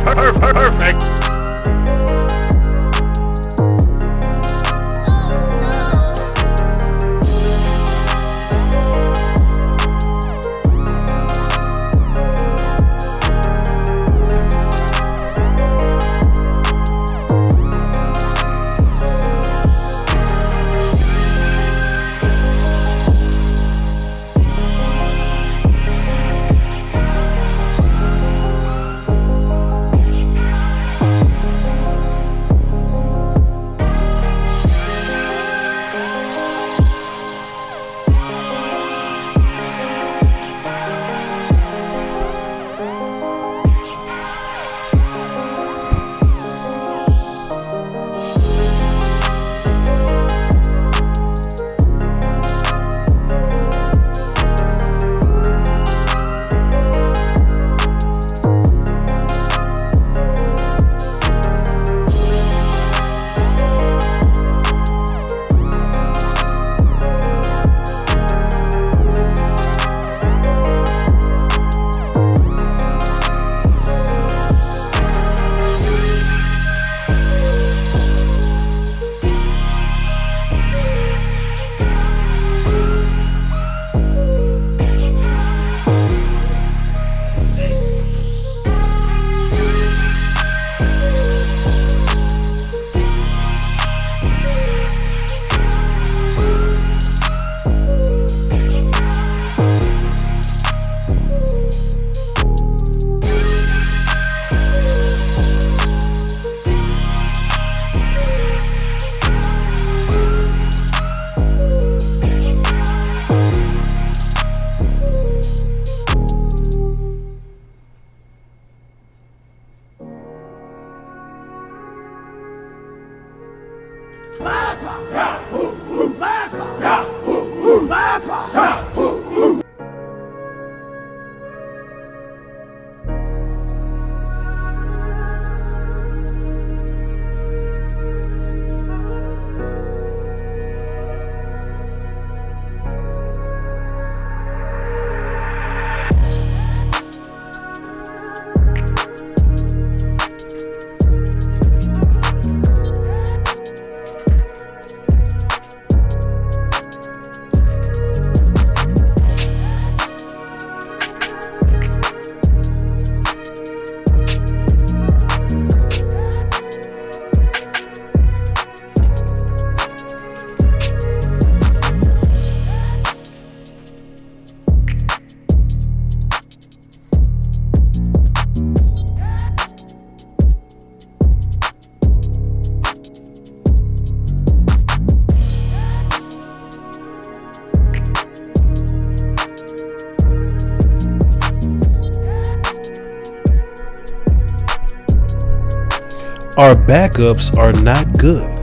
Perfect. Our backups are not good.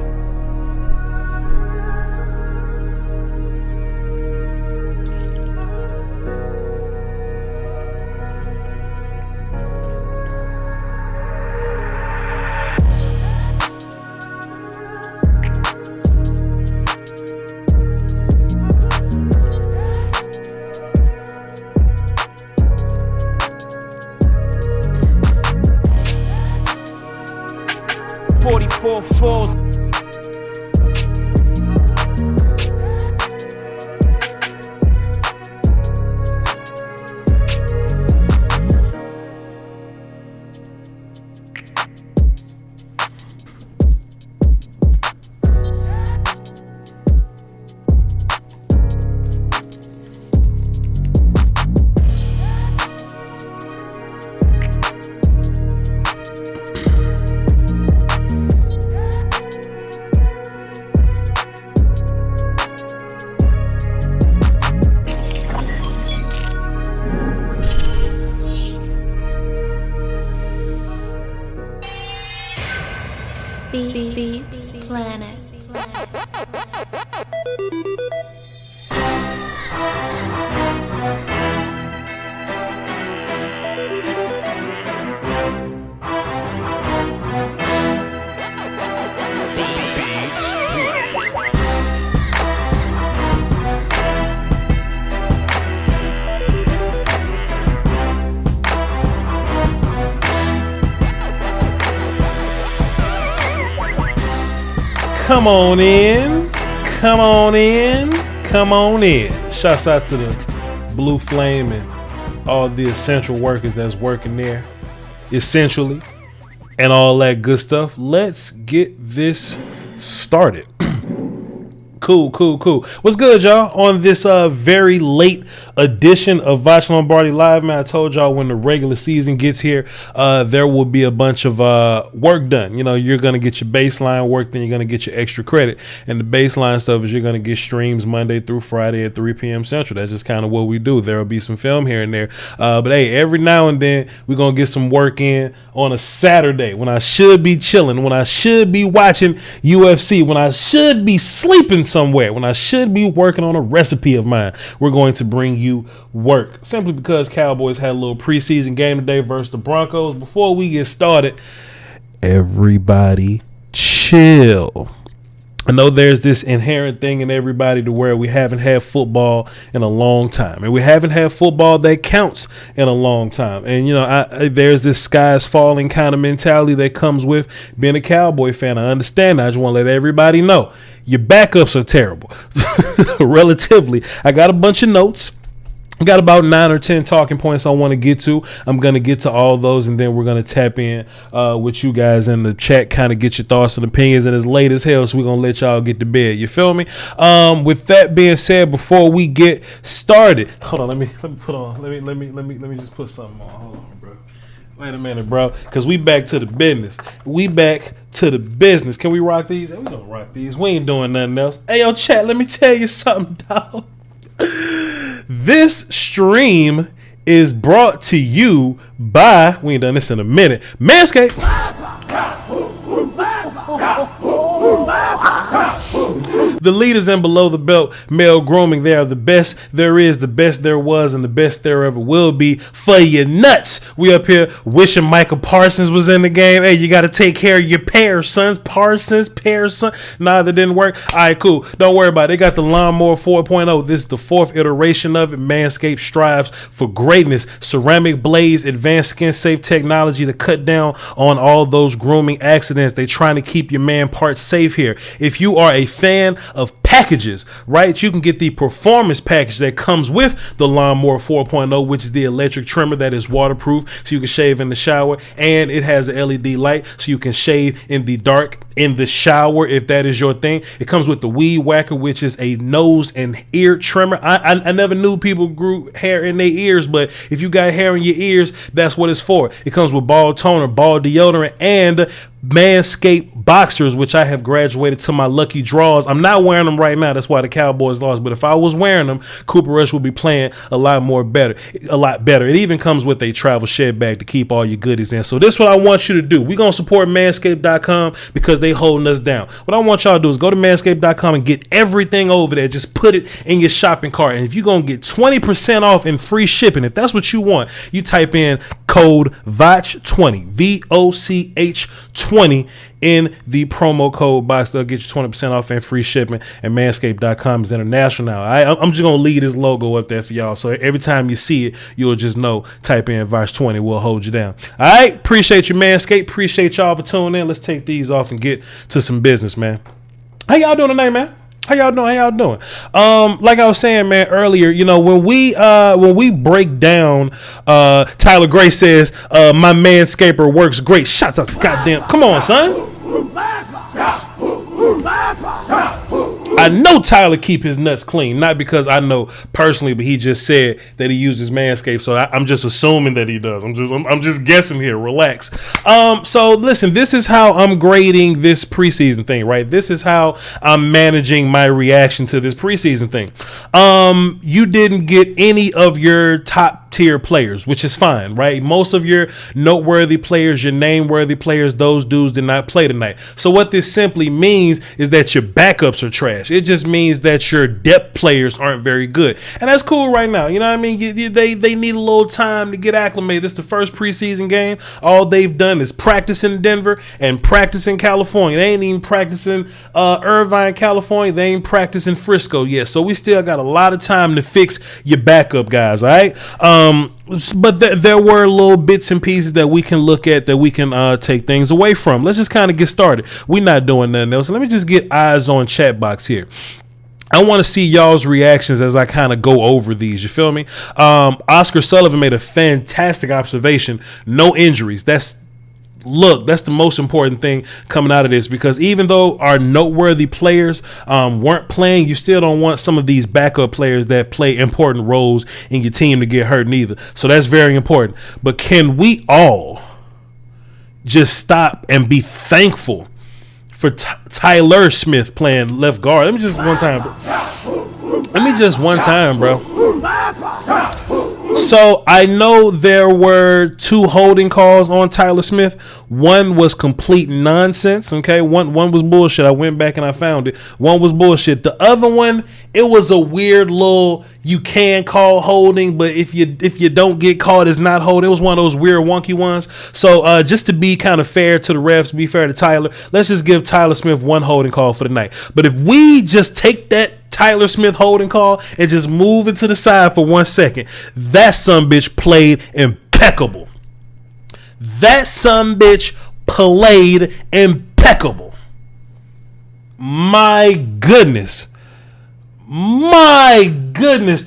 Beats Planet. Come on in. Come on in. Come on in. Shouts out to the Blue Flame and all the essential workers that's working there, essentially, and all that good stuff. Let's get this started. Cool. What's good, y'all? On this very late edition of Voch Lombardi Live, man, I told y'all when the regular season gets here, there will be a bunch of work done. You know, you're going to get your baseline work, then you're going to get your extra credit. And the baseline stuff is you're going to get streams Monday through Friday at 3 p.m. Central. That's just kind of what we do. There will be some film here and there. But, hey, every now and then we're going to get some work in on a Saturday when I should be chilling, when I should be watching UFC, when I should be sleeping somewhere, when I should be working on a recipe of mine. We're going to bring you work simply because Cowboys had a little preseason game today versus the Broncos. Before we get started, everybody chill. I know there's this inherent thing in everybody to where we haven't had football in a long time, and we haven't had football that counts in a long time. And, you know, there's this sky's falling kind of mentality that comes with being a Cowboy fan. I understand that. I just want to let everybody know your backups are terrible. Relatively. I got a bunch of notes. I got about 9 or 10 talking points I want to get to. I'm going to get to all those, and then we're going to tap in with you guys in the chat, kind of get your thoughts and opinions. And it's late as hell, so we're going to let y'all get to bed. You feel me? With that being said, before we get started, hold on, let me just put something on. Hold on, bro. Wait a minute, bro, because we back to the business. Can we rock these? Hey, we don't rock these. We ain't doing nothing else. Hey, yo, chat, let me tell you something, dog. This stream is brought to you by, we ain't done this in a minute, Manscaped. The leaders in below the belt male grooming. They are the best there is, the best there was, and the best there ever will be for your nuts. We up here wishing Michael Parsons was in the game. Hey, you got to take care of your pair, sons. Parsons. Nah, that didn't work. All right, cool. Don't worry about it. They got the Lawnmower 4.0. This is the 4th iteration of it. Manscaped strives for greatness. Ceramic blades, advanced skin-safe technology to cut down on all those grooming accidents. They trying to keep your man parts safe here. If you are a fan of packages, right, you can get the performance package that comes with the Lawnmower 4.0, which is the electric trimmer that is waterproof, so you can shave in the shower, and it has an LED light so you can shave in the dark in the shower if that is your thing. It comes with the Weed Whacker, which is a nose and ear trimmer. I never knew people grew hair in their ears, but if you got hair in your ears, that's what it's for. It comes with ball toner, ball deodorant, and Manscaped boxers, which I have graduated to my lucky draws. I'm not wearing them right now. That's why the Cowboys lost. But if I was wearing them, Cooper Rush would be playing a lot better. It even comes with a travel shed bag to keep all your goodies in. So this is what I want you to do. We're going to support manscaped.com because they holding us down. What I want y'all to do is go to manscaped.com and get everything over there. Just put it in your shopping cart. And if you're going to get 20% off and free shipping, if that's what you want, you type in code VOCH20, VOCH20 in the promo code box. They'll get you 20% off and free shipping. And manscaped.com is international now. I'm just going to leave this logo up there for y'all. So every time you see it, you'll just know, type in VOCH20. We'll hold you down. All right. Appreciate you, Manscaped. Appreciate y'all for tuning in. Let's take these off and get to some business, man. How y'all doing tonight, man? How y'all doing? Like I was saying, man, earlier, you know, when we break down, Tyler Gray says, my manscaper works great. Shots out to goddamn. Come on, son. I know Tyler keep his nuts clean, not because I know personally, but he just said that he uses Manscaped, so I'm just assuming that he does. I'm just guessing here. Relax. So listen, this is how I'm grading this preseason thing, right? This is how I'm managing my reaction to this preseason thing. You didn't get any of your top tier players, which is fine, right? Most of your noteworthy players, your name-worthy players, those dudes did not play tonight. So what this simply means is that your backups are trash. It just means that your depth players aren't very good. And that's cool right now. You know what I mean? They need a little time to get acclimated. This is the first preseason game. All they've done is practice in Denver and practice in California. They ain't even practicing Irvine, California. They ain't practicing Frisco yet. So we still got a lot of time to fix your backup guys, all right? But there were little bits and pieces that we can look at, that we can take things away from. Let's just kind of get started. We're not doing nothing else. Let me just get eyes on chat box here. I want to see y'all's reactions as I kind of go over these. You feel me? Oscar Sullivan made a fantastic observation. No injuries. That's the most important thing coming out of this, because even though our noteworthy players weren't playing, you still don't want some of these backup players that play important roles in your team to get hurt neither. So that's very important. But can we all just stop and be thankful for Tyler Smith playing left guard? Let me just one time, bro. So I know there were 2 holding calls on Tyler Smith. One was complete nonsense. Okay, one was bullshit. I went back and I found it. One was bullshit. The other one, it was a weird little, you can call holding, but if you don't get called, it's not holding. It was one of those weird wonky ones. So just to be kind of fair to the refs, be fair to Tyler, let's just give Tyler Smith 1 holding call for the night. But if we just take that Tyler Smith holding call and just move it to the side for 1 second, that sumbitch played impeccable. That sumbitch played impeccable. My goodness,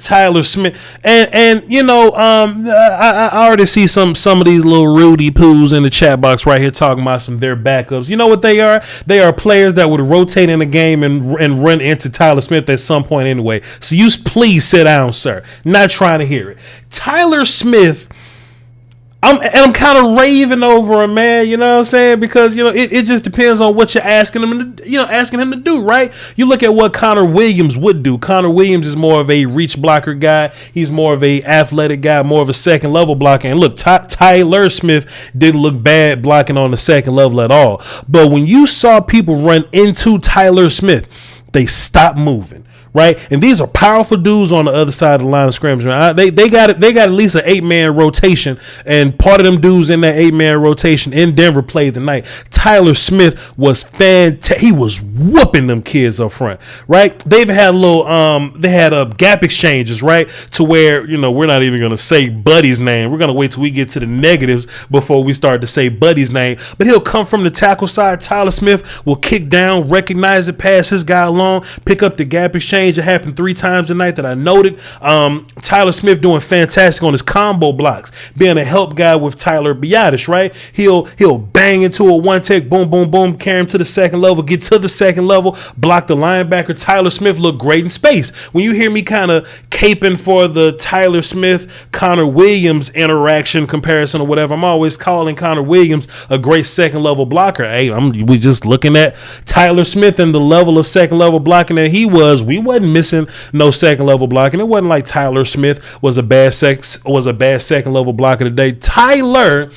Tyler Smith. And you know, I already see some of these little Rudy poos in the chat box right here talking about some of their backups. You know what they are? They are players that would rotate in the game and run into Tyler Smith at some point anyway. So you please sit down, sir. Not trying to hear it. Tyler Smith, I'm kind of raving over him, man. You know what I'm saying? Because, you know, it just depends on what you're asking him to do, right? You look at what Connor Williams would do. Connor Williams is more of a reach blocker guy. He's more of a athletic guy, more of a second level blocker. And look, Tyler Smith didn't look bad blocking on the second level at all. But when you saw people run into Tyler Smith, they stopped moving. Right, and these are powerful dudes on the other side of the line of scrimmage. Man. They got at least an 8-man rotation, and part of them dudes in that 8-man rotation in Denver played tonight. Tyler Smith was fantastic. He was whooping them kids up front. Right, they even had a little they had gap exchanges, right, to where, you know, we're not even gonna say Buddy's name. We're gonna wait till we get to the negatives before we start to say Buddy's name. But he'll come from the tackle side. Tyler Smith will kick down, recognize it, pass his guy along, pick up the gap exchange. It happened 3 times tonight that I noted. Tyler Smith doing fantastic on his combo blocks, being a help guy with Tyler Biadasz, right? He'll bang into a one-tech, boom, boom, boom, carry him to the second level, get to the second level, block the linebacker. Tyler Smith looked great in space. When you hear me kind of caping for the Tyler Smith, Connor Williams interaction comparison or whatever, I'm always calling Connor Williams a great second level blocker. Hey, we just looking at Tyler Smith and the level of second level blocking that he was. We wasn't missing no second level blocking. It wasn't like Tyler Smith was a bad second level blocker today. Tyler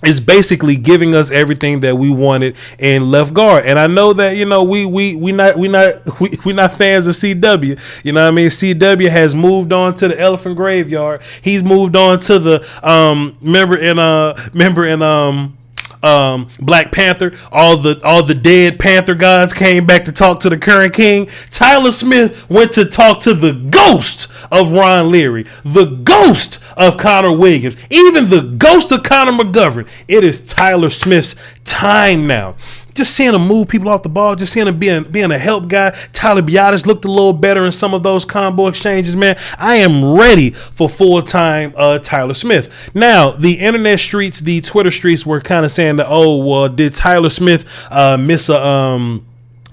is basically giving us everything that we wanted in left guard. And I know that, you know, we not fans of CW. You know what I mean? CW has moved on to the elephant graveyard. He's moved on to the remember in Black Panther, all the dead Panther gods came back to talk to the current king. Tyler Smith went to talk to the ghost of Ron Leary, the ghost of Connor Williams, even the ghost of Connor McGovern. It is Tyler Smith's time now. Just seeing him move people off the ball, just seeing him being a help guy. Tyler Biadasz looked a little better in some of those combo exchanges, man. I am ready for full-time Tyler Smith. Now, the internet streets, the Twitter streets were kind of saying that, oh, well, did Tyler Smith miss a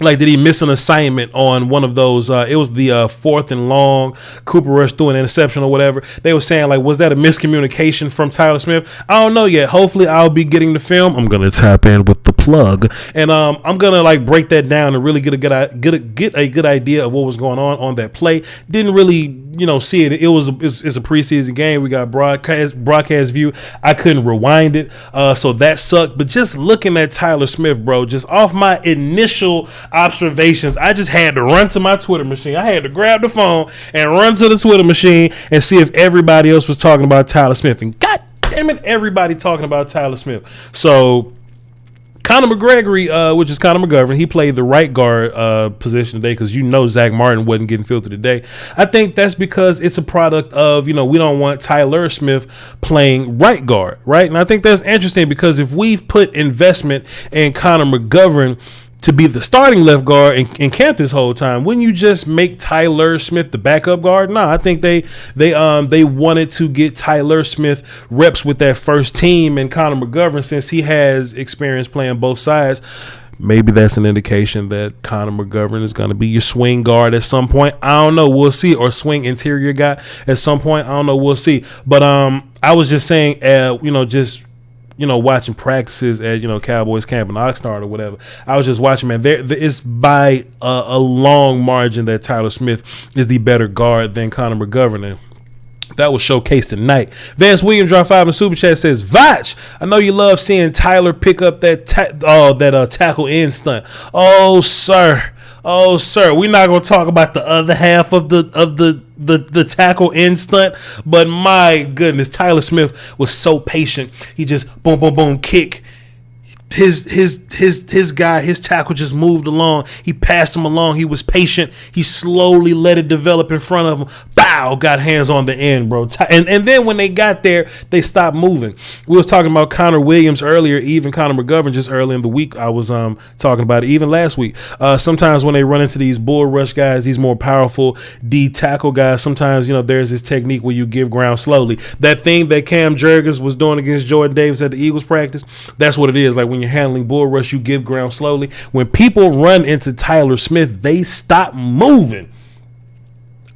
did he miss an assignment on one of those? It was the 4th and long. Cooper Rush threw an interception or whatever. They were saying, like, was that a miscommunication from Tyler Smith? I don't know yet. Hopefully, I'll be getting the film. I'm gonna tap in with the plug, and I'm gonna like break that down and really get a good idea of what was going on that play. Didn't really, you know, see it. It's a preseason game. We got broadcast view. I couldn't rewind it, so that sucked. But just looking at Tyler Smith, bro, just off my initial observations, I just had to run to my Twitter machine. I had to grab the phone and run to the Twitter machine and see if everybody else was talking about Tyler Smith. And god damn it, everybody talking about Tyler Smith. So Conor McGregory, which is Conor McGovern, he played the right guard position today because Zach Martin wasn't getting filthy today. I think that's because it's a product of, we don't want Tyler Smith playing right guard, right? And I think that's interesting because if we've put investment in Conor McGovern to be the starting left guard in camp this whole time, wouldn't you just make Tyler Smith the backup guard? No, I think they wanted to get Tyler Smith reps with that first team, and Conor McGovern, since he has experience playing both sides, maybe that's an indication that Conor McGovern is going to be your swing guard at some point. I don't know. We'll see. Or swing interior guy at some point. I don't know. We'll see. But I was just saying, watching practices at, Cowboys camp in Oxnard or whatever. I was just watching, man. There is by a long margin that Tyler Smith is the better guard than Conor McGovern. And that was showcased tonight. Vance Williams dropped 5 in the super chat, says, Voch, I know you love seeing Tyler pick up that tackle end stunt. Oh, sir. We're not gonna talk about the other half of the tackle end stunt, but my goodness, Tyler Smith was so patient. He just boom, boom, boom, kick. His tackle just moved along. He passed him along. He was patient. He slowly let it develop in front of him. Bow, got hands on the end, bro. And then when they got there, they stopped moving. We was talking about Connor Williams earlier, even Conor McGovern just early in the week. I was talking about it even last week. Sometimes when they run into these bull rush guys, these more powerful D tackle guys, sometimes there's this technique where you give ground slowly. That thing that Cam Jurgens was doing against Jordan Davis at the Eagles practice, that's what it is. Like when you're handling bull rush, you give ground slowly. When people run into Tyler Smith, they stop moving.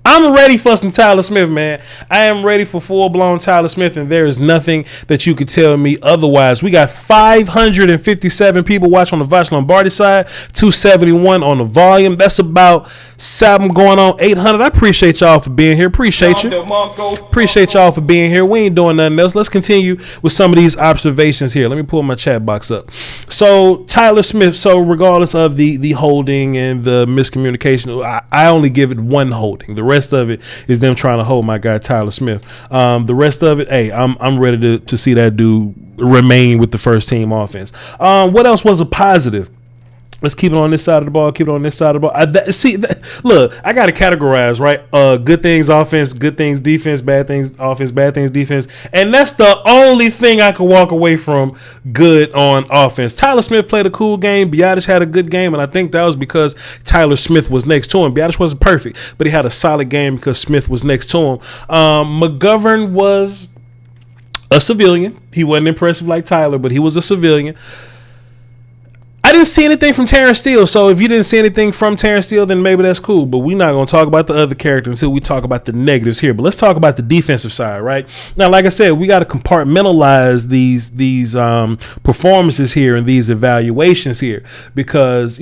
I'm ready for some Tyler Smith, man. I am ready for full-blown Tyler Smith, and there is nothing that you could tell me otherwise. We got 557 people watching on the Voch Lombardi side, 271 on the volume. That's about 7 going on 800. I appreciate y'all for being here. Appreciate you. Appreciate y'all for being here. We ain't doing nothing else. Let's continue with some of these observations here. Let me pull my chat box up. So Tyler Smith, so regardless of the holding and the miscommunication, I only give it one holding. The rest of it is them trying to hold my guy Tyler Smith. The rest of it, hey, I'm ready to see that dude remain with the first team offense. What else was a positive? Let's keep it on this side of the ball. Keep it on this side of the ball. Look, I got to categorize, right? Good things offense, good things defense, bad things offense, bad things defense. And that's the only thing I can walk away from good on offense. Tyler Smith played a cool game. Biadasz had a good game, and I think that was because Tyler Smith was next to him. Biadasz wasn't perfect, but he had a solid game because Smith was next to him. McGovern was a civilian. He wasn't impressive like Tyler, but he was a civilian. I didn't see anything from Terrence Steele, so if you didn't see anything from Terrence Steele, then maybe that's cool. But we're not going to talk about the other character until we talk about the negatives here. But let's talk about the defensive side, right? Now, like I said, we got to compartmentalize these performances here and these evaluations here because,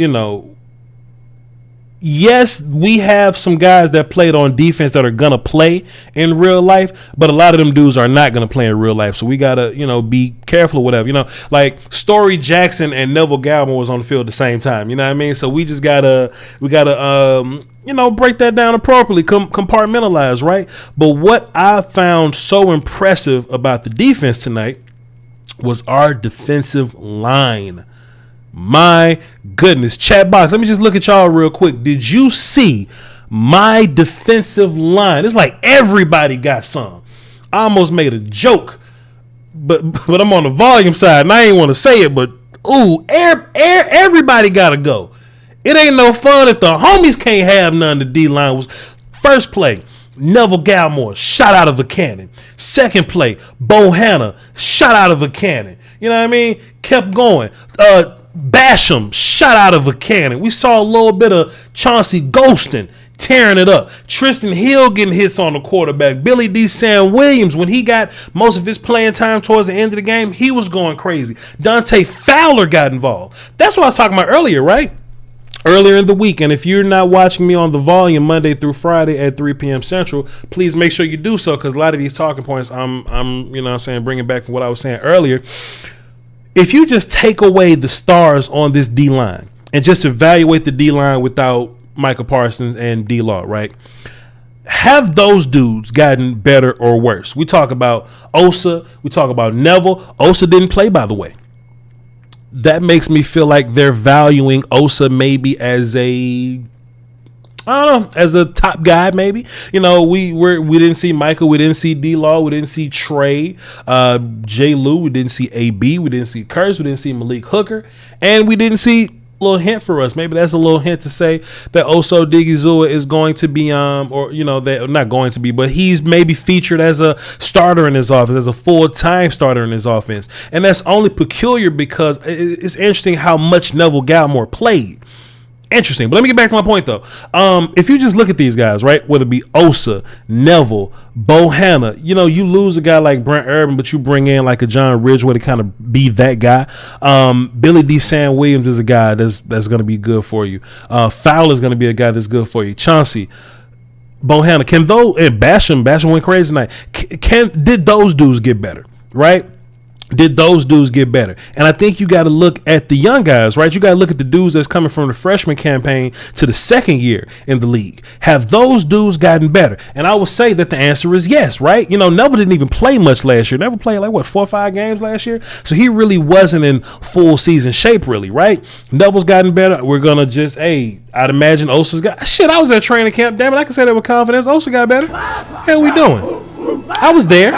yes, we have some guys that played on defense that are going to play in real life, but a lot of them dudes are not going to play in real life. So we got to, be careful or whatever, like Story Jackson and Neville Gallimore was on the field at the same time. You know what I mean? So we just got to break that down appropriately, compartmentalize, right? But what I found so impressive about the defense tonight was our defensive line. My goodness. Chat box, let me just look at y'all real quick. Did you see my defensive line? It's like everybody got some. I almost made a joke, but I'm on the volume side, and I ain't want to say it, but everybody got to go. It ain't no fun if the homies can't have none. The D-line was first play. Neville Gallimore shot out of a cannon. Second play, Bohanna shot out of a cannon. You know what I mean? Kept going. Basham shot out of a cannon. We saw a little bit of Chauncey Golston tearing it up. Tristan Hill getting hits on the quarterback. Billy D. Sam Williams, when he got most of his playing time towards the end of the game, he was going crazy. Dante Fowler got involved. That's what I was talking about earlier, right? Earlier in the week. And if you're not watching me on the volume Monday through Friday at 3 p.m. Central, please make sure you do so, because a lot of these talking points I'm bringing back from what I was saying earlier. If you just take away the stars on this D-line and just evaluate the D-line without Micah Parsons and D-Law, right? Have those dudes gotten better or worse? We talk about Osa. We talk about Neville. Osa didn't play, by the way. that makes me feel like they're valuing Osa maybe as a, I don't know, as a top guy, maybe. You know, we didn't see Michael, we didn't see D-Law, we didn't see Trey, J. Lou, we didn't see AB, we didn't see Curse, we didn't see Malik Hooker, and we didn't see a little hint for us. Maybe that's a little hint to say that Oso Digizua is going to be, or you know, that not going to be, but he's maybe featured as a starter in his offense, as a full-time starter in his offense, and that's only peculiar because it's interesting how much Neville Gallimore played. Interesting, but let me get back to my point though. If you just look at these guys, right, whether it be Osa, Neville, Bohanna, you know, you lose a guy like Brent Urban, but you bring in like a John Ridgeway to kind of be that guy. Billy D. Sam Williams is a guy that's going to be good for you. Fowler's going to be a guy that's good for you. Chauncey, Bohanna, can those, and Basham went crazy tonight. Did those dudes get better, right? Did those dudes get better? And I think you got to look at the young guys, right? You got to look at the dudes that's coming from the freshman campaign to the second year in the league. Have those dudes gotten better? And I would say that the answer is yes, right? You know, Neville didn't even play much last year. Neville played like, 4 or 5 games last year? So he really wasn't in full season shape, really, right? Neville's gotten better. We're going to just, I'd imagine Osa's got, shit, I was at training camp. Damn it, I can say that with confidence. Osa got better. Hell we doing? I was there.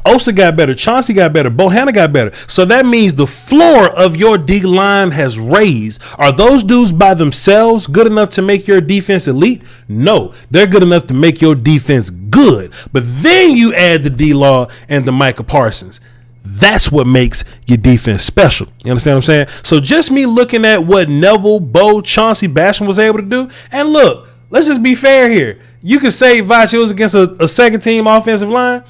Osa got better. Chauncey got better. Bohanna got better. So that means the floor of your D line has raised. Are those dudes by themselves good enough to make your defense elite? No, they're good enough to make your defense good. But then you add the D-Law and the Micah Parsons. That's what makes your defense special. You understand what I'm saying? So just me looking at what Neville, Bo, Chauncey, Basham was able to do. And look, let's just be fair here. You could say Voch was against a second team offensive line.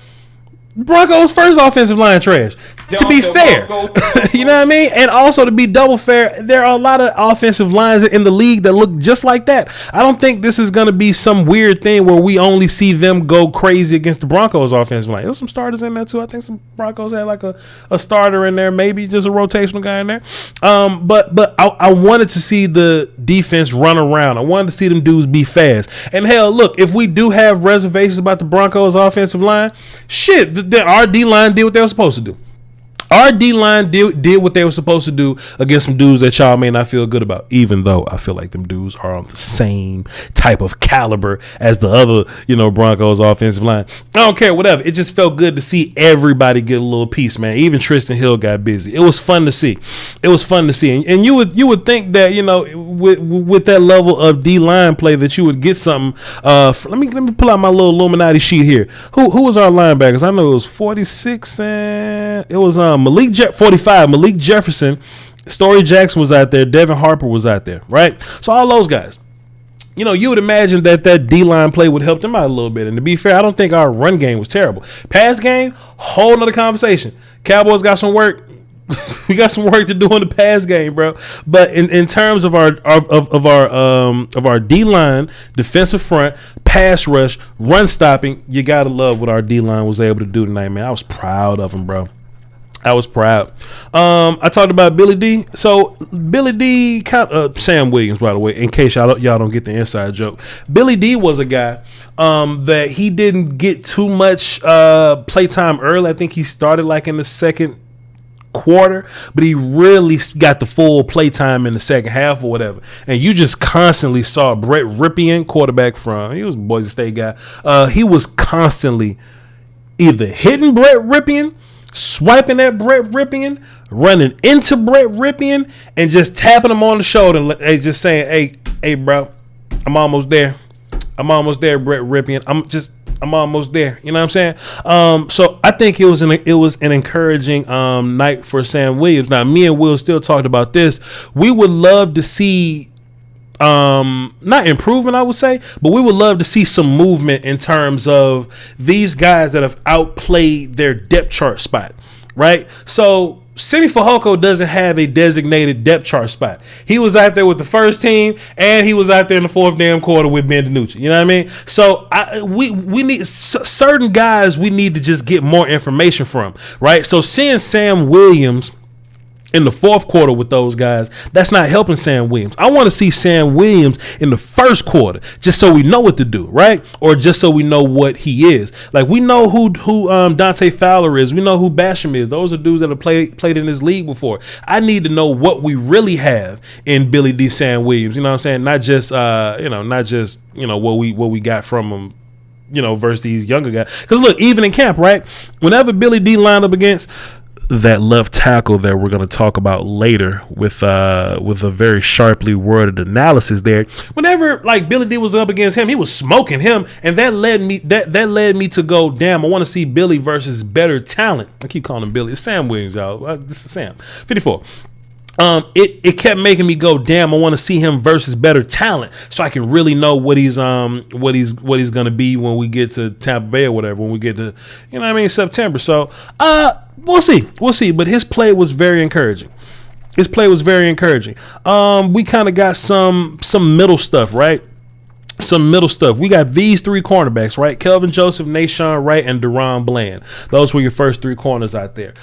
Broncos' first offensive line trash. To be fair, you know what I mean? And also to be double fair, there are a lot of offensive lines in the league that look just like that. I don't think this is going to be some weird thing where we only see them go crazy against the Broncos' offensive line. There's some starters in there too. I think some Broncos had like a starter in there, maybe just a rotational guy in there. But I wanted to see the defense run around. I wanted to see them dudes be fast. And hell, look, if we do have reservations about the Broncos' offensive line, shit, our D-line did what they were supposed to do. Our D-line did what they were supposed to do against some dudes that y'all may not feel good about, even though I feel like them dudes are on the same type of caliber as the other, Broncos offensive line. I don't care, whatever. It just felt good to see everybody get a little piece, man. Even Tristan Hill got busy. It was fun to see. And you would think that, with that level of D-line play that you would get something. Let me pull out my little Illuminati sheet here. Who was our linebackers? I know it was 46 and it was 45. Malik Jefferson, Story Jackson was out there. Devin Harper was out there, right? So all those guys. You would imagine that D-line play would help them out a little bit. And to be fair, I don't think our run game was terrible. Pass game, whole nother conversation. Cowboys got some work. We got some work to do on the pass game, bro. But in terms of our D-line, defensive front, pass rush, run stopping, you gotta love what our D-line was able to do tonight, man. I was proud of them, bro. I was proud. I talked about Billy D. So Billy D, Sam Williams, by the way, in case y'all don't get the inside joke. Billy D was a guy that he didn't get too much playtime early. I think he started like in the second quarter, but he really got the full playtime in the second half or whatever. And you just constantly saw Brett Ripien, quarterback he was a Boise State guy. He was constantly either hitting Brett Ripien, swiping at Brett Ripien, running into Brett Ripien, and just tapping him on the shoulder and just saying, hey, bro, I'm almost there. Brett Ripien. I'm almost there. You know what I'm saying? So I think it was an encouraging night for Sam Williams. Now, me and Will still talked about this. We would love to see not improvement, I would say, but we would love to see some movement in terms of these guys that have outplayed their depth chart spot, right? So Simi Fehoko doesn't have a designated depth chart spot. He was out there with the first team, and he was out there in the fourth damn quarter with Ben DiNucci. You know what I mean? So we need certain guys we need to just get more information from, right? So seeing Sam Williams in the fourth quarter with those guys, that's not helping Sam Williams. I want to see Sam Williams in the first quarter, just so we know what to do, right? Or just so we know what he is. Like, we know who Dante Fowler is. We know who Basham is. Those are dudes that have played in this league before. I need to know what we really have in Billy D. Sam Williams. You know what I'm saying? Not just what we got from him, versus these younger guys. Because look, even in camp, right? Whenever Billy D lined up against that left tackle that we're going to talk about later with a very sharply worded analysis there. Whenever like Billy D was up against him, he was smoking him, and that led me to go, damn, I want to see Billy versus better talent. I keep calling him Billy. It's Sam Williams, y'all. This is Sam. 54. It kept making me go, damn, I want to see him versus better talent, so I can really know what he's gonna be when we get to Tampa Bay or whatever, when we get to September. So we'll see. But his play was very encouraging. We kind of got some middle stuff, right? We got these three cornerbacks, right? Kelvin Joseph, Nashawn Wright, and Deron Bland. Those were your first three corners out there.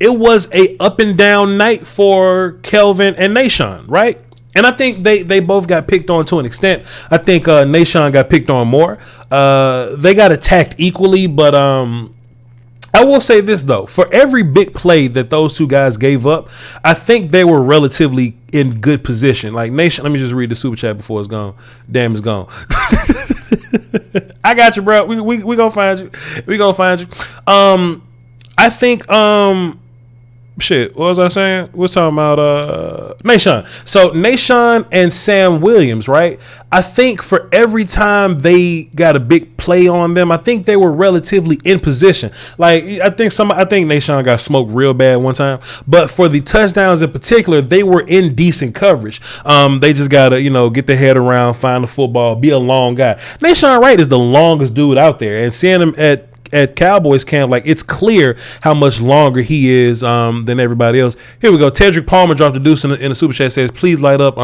It was a up and down night for Kelvin and Nashawn, right? And I think they both got picked on to an extent. I think Nashawn got picked on more. They got attacked equally, but I will say this, though. For every big play that those two guys gave up, I think they were relatively in good position. Like, Nation, let me just read the super chat before it's gone. Damn, it's gone. I got you, bro. We gonna find you. I think shit, what was I saying? We was talking about Nashawn. So Nashawn and Sam Williams, right? I think for every time they got a big play on them, I think they were relatively in position. Like, I think Nashawn got smoked real bad one time, but for the touchdowns in particular, they were in decent coverage. They just gotta, get their head around, find the football, be a long guy. Nashawn Wright is the longest dude out there, and seeing him at Cowboys camp, like, it's clear how much longer he is than everybody else. Here we go. Tedrick Palmer dropped a deuce in the super chat, says, please light up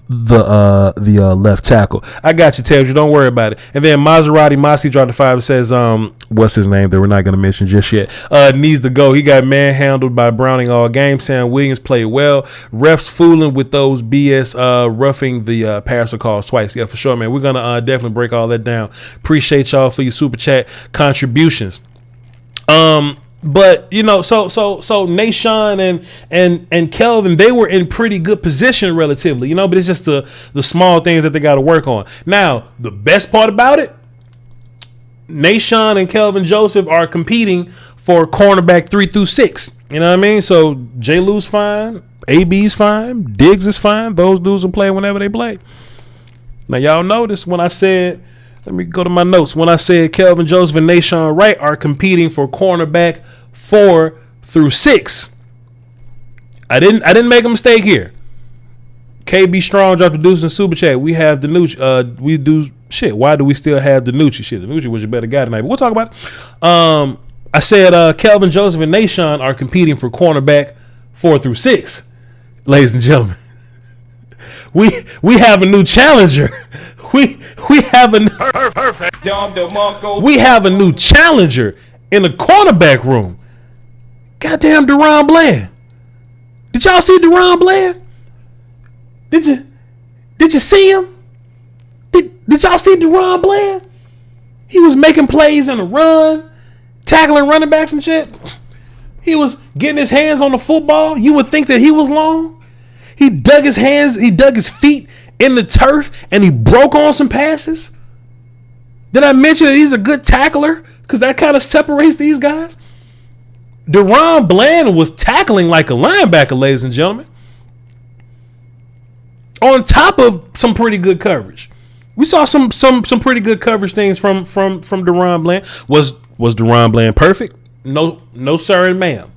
the left tackle. I got you, Tedrick. Don't worry about it. And then Maserati Masi dropped the 5 and says, what's his name that we're not going to mention just yet? Needs to go. He got manhandled by Browning all game. Sam Williams played well. Refs fooling with those BS roughing the passer calls twice. Yeah, for sure, man. We're going to definitely break all that down. Appreciate y'all for your super chat contributions. But so Nashawn and Kelvin, they were in pretty good position relatively, but it's just the small things that they got to work on. Now, the best part about it, Nashawn and Kelvin Joseph are competing for cornerback 3 through 6. You know what I mean? So J. Lou's fine, AB's fine, Diggs is fine. Those dudes will play whenever they play. Now, y'all notice when I said, let me go to my notes. When I said Kelvin Joseph and Nashawn Wright are competing for cornerback 4 through 6, I didn't make a mistake here. KB Strong dropped the deuce in super chat. We have DiNucci. We do shit. Why do we still have DiNucci? Shit, DiNucci was your better guy tonight. But we'll talk about it. I said Kelvin Joseph and Nashawn are competing for cornerback 4 through 6. Ladies and gentlemen, we have a new challenger. We have a new challenger in the cornerback room. Goddamn Deron Bland. Did y'all see Deron Bland? Did you see him? Did y'all see Deron Bland? He was making plays in the run, tackling running backs and shit. He was getting his hands on the football. You would think that he was long. He dug his feet in the turf, and he broke on some passes. Did I mention that he's a good tackler? Because that kind of separates these guys. Deron Bland was tackling like a linebacker, ladies and gentlemen. On top of some pretty good coverage. We saw some pretty good coverage things from Deron Bland. Was Deron Bland perfect? No sir and ma'am.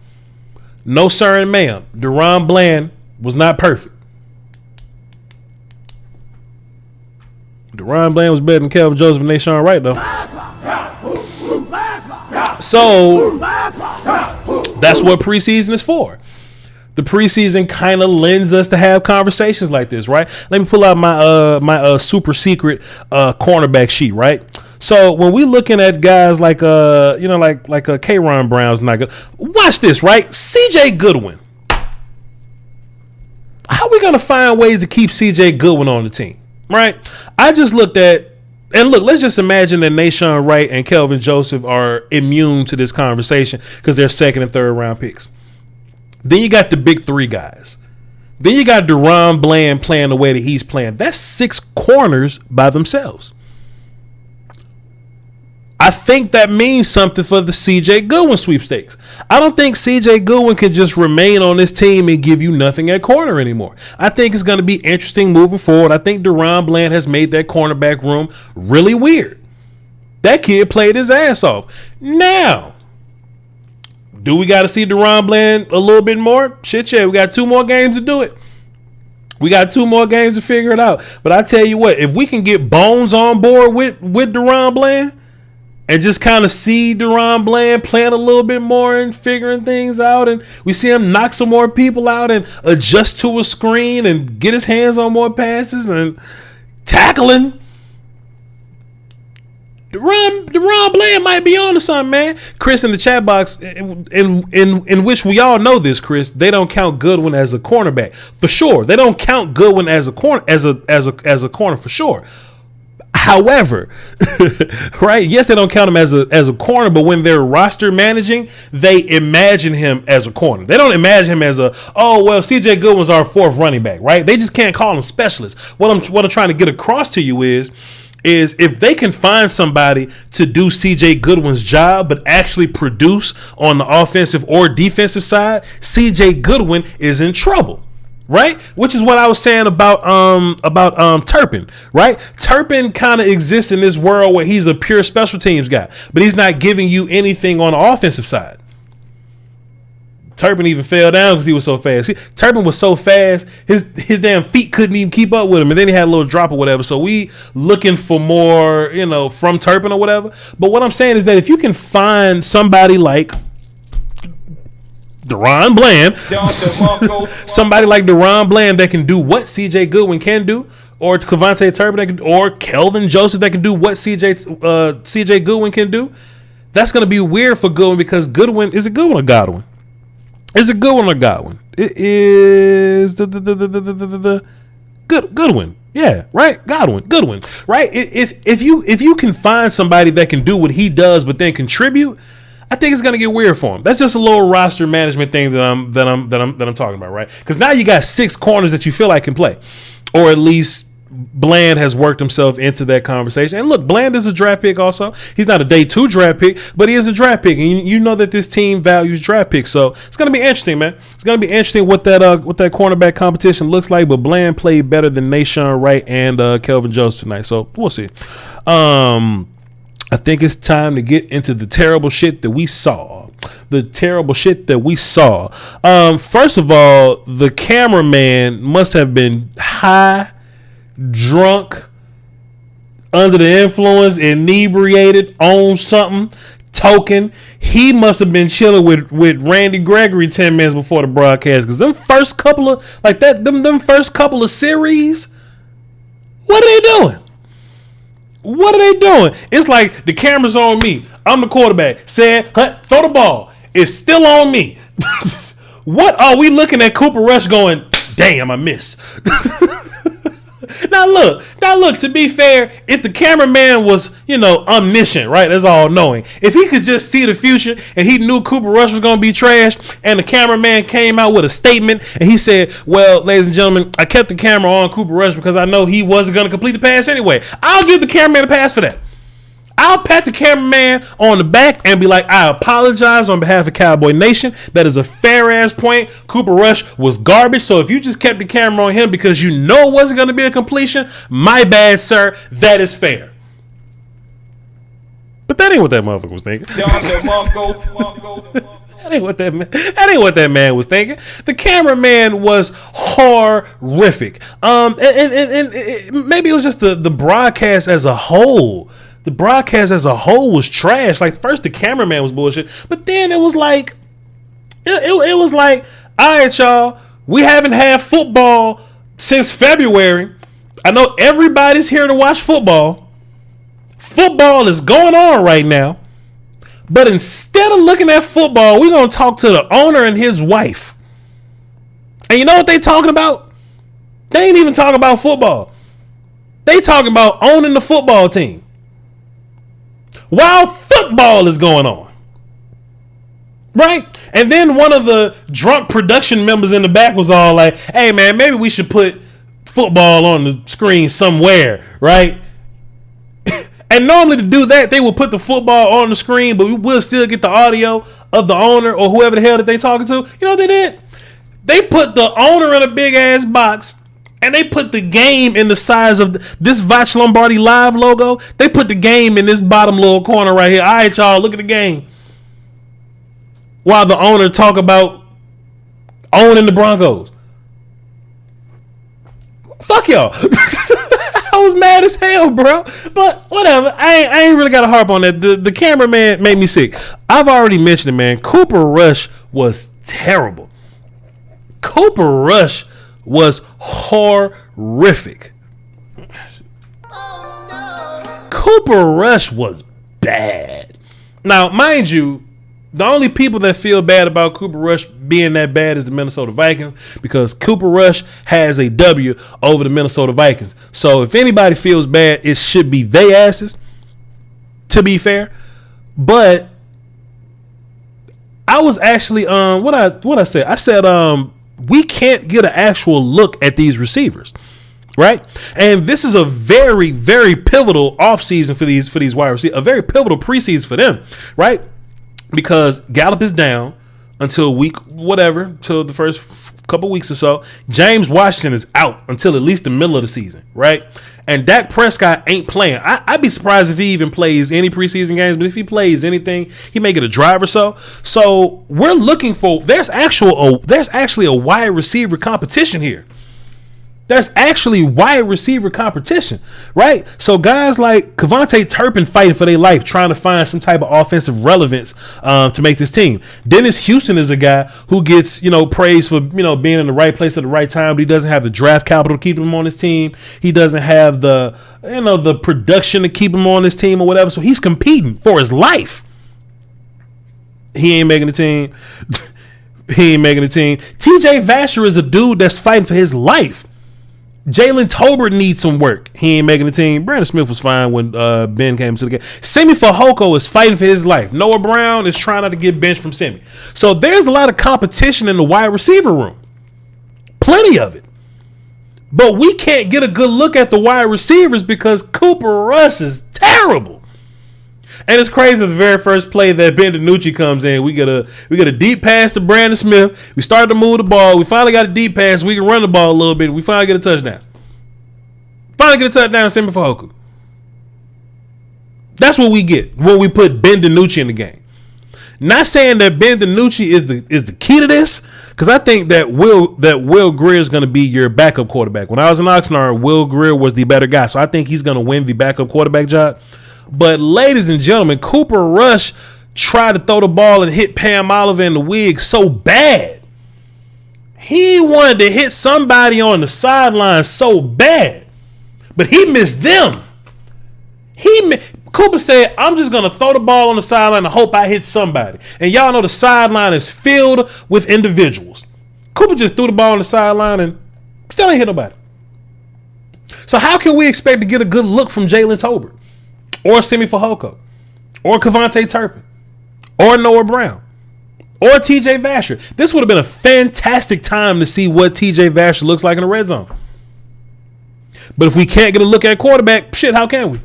No sir and ma'am. Deron Bland was not perfect. Deron Bland was better than Kelvin Joseph and Nashawn Wright, though. So that's what preseason is for. The preseason kind of lends us to have conversations like this, right? Let me pull out my super secret cornerback sheet, right? So when we looking at guys like K-Ron Brown's not good. Watch this, right? CJ Goodwin. How are we gonna find ways to keep CJ Goodwin on the team? Right? I just looked at, and look, let's just imagine that Nashawn Wright and Kelvin Joseph are immune to this conversation because they're second and third round picks. Then you got the big three guys. Then you got DaRon Bland playing the way that he's playing. That's 6 corners by themselves. I think that means something for the CJ Goodwin sweepstakes. I don't think CJ Goodwin can just remain on this team and give you nothing at corner anymore. I think it's going to be interesting moving forward. I think DaRon Bland has made that cornerback room really weird. That kid played his ass off. Now, do we got to see DaRon Bland a little bit more? Shit, yeah. We got 2 more games to do it. We got 2 more games to figure it out. But I tell you what, if we can get Bones on board with DaRon Bland, and just kind of see DaRon Bland playing a little bit more and figuring things out, and we see him knock some more people out and adjust to a screen and get his hands on more passes and tackling. DaRon Bland might be on to something, man. Chris in the chat box, in which we all know this, Chris, they don't count Goodwin as a cornerback for sure. They don't count Goodwin as a corner as a corner for sure. However, right? Yes, they don't count him as a corner, but when they're roster managing, they imagine him as a corner. They don't imagine him as CJ Goodwin's our 4th running back, right? They just can't call him specialist. What I'm trying to get across to you is if they can find somebody to do CJ Goodwin's job but actually produce on the offensive or defensive side, CJ Goodwin is in trouble. Right, which is what I was saying about Turpin. Right, Turpin kind of exists in this world where he's a pure special teams guy, but he's not giving you anything on the offensive side. Turpin even fell down because he was so fast. Turpin was so fast, his damn feet couldn't even keep up with him, and then he had a little drop or whatever. So we looking for more, from Turpin or whatever. But what I'm saying is that if you can find somebody like DaRon Bland, somebody like DaRon Bland that can do what CJ Goodwin can do, or Kevontae Turpin or Kelvin Joseph that can do what CJ Goodwin can do, that's going to be weird for Goodwin because Goodwin, is it Goodwin or Godwin? Is it Goodwin or Godwin? It is the Goodwin. Yeah, right. Goodwin. Right. If you can find somebody that can do what he does but then contribute, I think it's gonna get weird for him. That's just a little roster management thing that I'm talking about, right? Because now you got 6 corners that you feel like can play, or at least Bland has worked himself into that conversation. And look, Bland is a draft pick also. He's not a day 2 draft pick, but he is a draft pick, and you know that this team values draft picks. So it's gonna be interesting, man. It's gonna be interesting what that cornerback competition looks like. But Bland played better than Nashawn Wright and Kelvin Joseph tonight, so we'll see. I think it's time to get into the terrible shit that we saw. First of all, the cameraman must have been high, drunk, under the influence, inebriated, on something, token. He must have been chilling with Randy Gregory 10 minutes before the broadcast. Because them first couple of series, what are they doing? It's like the camera's on me. I'm the quarterback. Said, throw the ball. It's still on me. What are we looking at Cooper Rush going, damn, I missed. Now look, to be fair, if the cameraman was, omniscient, right? That's all knowing. If he could just see the future and he knew Cooper Rush was going to be trash and the cameraman came out with a statement and he said, well, ladies and gentlemen, I kept the camera on Cooper Rush because I know he wasn't going to complete the pass anyway. I'll give the cameraman a pass for that. I'll pat the cameraman on the back and be like, I apologize on behalf of Cowboy Nation. That is a fair ass point. Cooper Rush was garbage. So if you just kept the camera on him because you know it wasn't going to be a completion, my bad, sir. That is fair. But that ain't what that motherfucker was thinking. That ain't what that man was thinking. The cameraman was horrific. And maybe it was just the broadcast as a whole. The broadcast as a whole was trash. Like, first the cameraman was bullshit, but then it was like, it was like, all right, y'all, we haven't had football since February. I know everybody's here to watch football. Football is going on right now. But instead of looking at football, we're going to talk to the owner and his wife. And you know what they talking about? They ain't even talking about football. They talking about owning the football team while football is going on. Right? And then one of the drunk production members in the back was all like, hey, man, maybe we should put football on the screen somewhere, right? And normally to do that, they will put the football on the screen, but we will still get the audio of the owner or whoever the hell that they talking to. You know what they did? They put the owner in a big-ass box, and they put the game in the size of this Voch Lombardi Live logo. They put the game in this bottom little corner right here. All right, y'all, look at the game. While the owner talk about owning the Broncos. Fuck y'all. I was mad as hell, bro. But whatever. I ain't really got to harp on that. The cameraman made me sick. I've already mentioned it, man. Cooper Rush was terrible. Cooper Rush was horrific. Oh, no. Cooper Rush was bad. Now, mind you, the only people that feel bad about Cooper Rush being that bad is the Minnesota Vikings, because Cooper Rush has a W over the Minnesota Vikings. So if anybody feels bad, it should be they asses, to be fair. But I was actually what I said? I said we can't get an actual look at these receivers. Right? And this is a very, very pivotal offseason for these wide receivers, a very pivotal preseason for them, right? Because Gallup is down until till the first couple weeks or so. James Washington is out until at least the middle of the season, right? And Dak Prescott ain't playing. I'd be surprised if he even plays any preseason games, but if he plays anything, he may get a drive or so. So we're looking for there's actually a wide receiver competition here. There's actually wide receiver competition, right? So guys like Kevontae Turpin fighting for their life, trying to find some type of offensive relevance to make this team. Dennis Houston is a guy who gets, praise for, being in the right place at the right time, but he doesn't have the draft capital to keep him on his team. He doesn't have the production to keep him on his team or whatever. So he's competing for his life. He ain't making the team. TJ Vasher is a dude that's fighting for his life. Jalen Tolbert needs some work. He ain't making the team. Brandon Smith was fine when Ben came to the game. Semi Fehoko is fighting for his life. Noah Brown is trying not to get benched from Semi. So there's a lot of competition in the wide receiver room. Plenty of it. But we can't get a good look at the wide receivers because Cooper Rush is terrible. And it's crazy, the very first play that Ben DiNucci comes in, we get a deep pass to Brandon Smith. We start to move the ball. We finally got a deep pass. We can run the ball a little bit. We finally get a touchdown. Semi Fehoko. That's what we get when we put Ben DiNucci in the game. Not saying that Ben DiNucci is the key to this, because I think that Will Grier is going to be your backup quarterback. When I was in Oxnard, Will Grier was the better guy, so I think he's going to win the backup quarterback job. But ladies and gentlemen, Cooper Rush tried to throw the ball and hit Pam Oliver in the wig so bad. He wanted to hit somebody on the sideline so bad, but he missed them. Cooper said, I'm just going to throw the ball on the sideline and hope I hit somebody. And y'all know the sideline is filled with individuals. Cooper just threw the ball on the sideline and still ain't hit nobody. So how can we expect to get a good look from Jalen Tolbert? Or Semi Fehoko, or Kevontae Turpin, or Noah Brown, or TJ Vasher? This would have been a fantastic time to see what TJ Vasher looks like in the red zone. But if we can't get a look at quarterback, shit, how can we?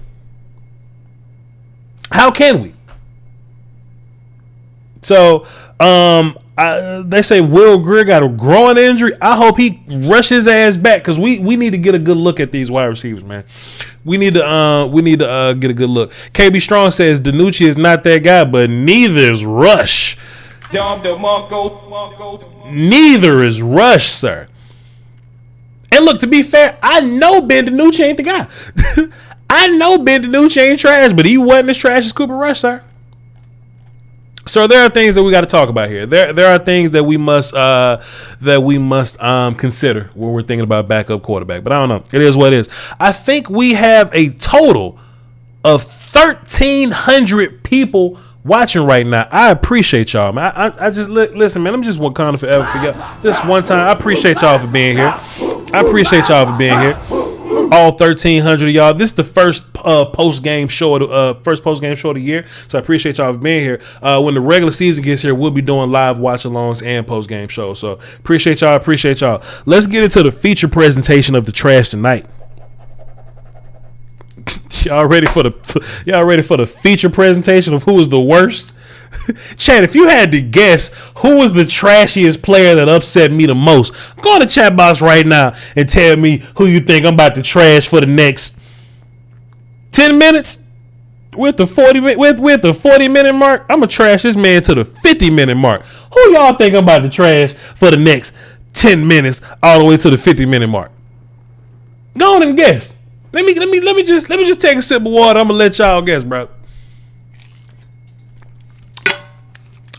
How can we? So, they say Will Grier got a groin injury. I hope he rushes his ass back, because we need to get a good look at these wide receivers, man. We need to get a good look. KB Strong says DiNucci is not that guy, but neither is Rush. Neither is Rush, sir. And look, to be fair, I know Ben DiNucci ain't the guy. I know Ben DiNucci ain't trash, but he wasn't as trash as Cooper Rush, sir. So there are things that we got to talk about here. There are things that we must consider when we're thinking about backup quarterback. But I don't know. It is what it is. I think we have a total of 1,300 people watching right now. I appreciate y'all, man. I just listen, man. I'm just Wakanda forever for y'all. Just one time, I appreciate y'all for being here. I appreciate y'all for being here. All 1,300 of y'all. This is the first post game show of the year. So I appreciate y'all for being here. When the regular season gets here, we'll be doing live watch alongs and post game shows. So appreciate y'all. Let's get into the feature presentation of the trash tonight. Y'all ready for the feature presentation of who is the worst? Chad, if you had to guess who was the trashiest player that upset me the most, go in the chat box right now and tell me who you think I'm about to trash for the next 10 minutes. With the 40-minute mark, I'm gonna trash this man to the 50-minute mark. Who y'all think I'm about to trash for the next 10 minutes all the way to the 50-minute mark? Go on and guess. Let me just take a sip of water. I'm gonna let y'all guess, bro.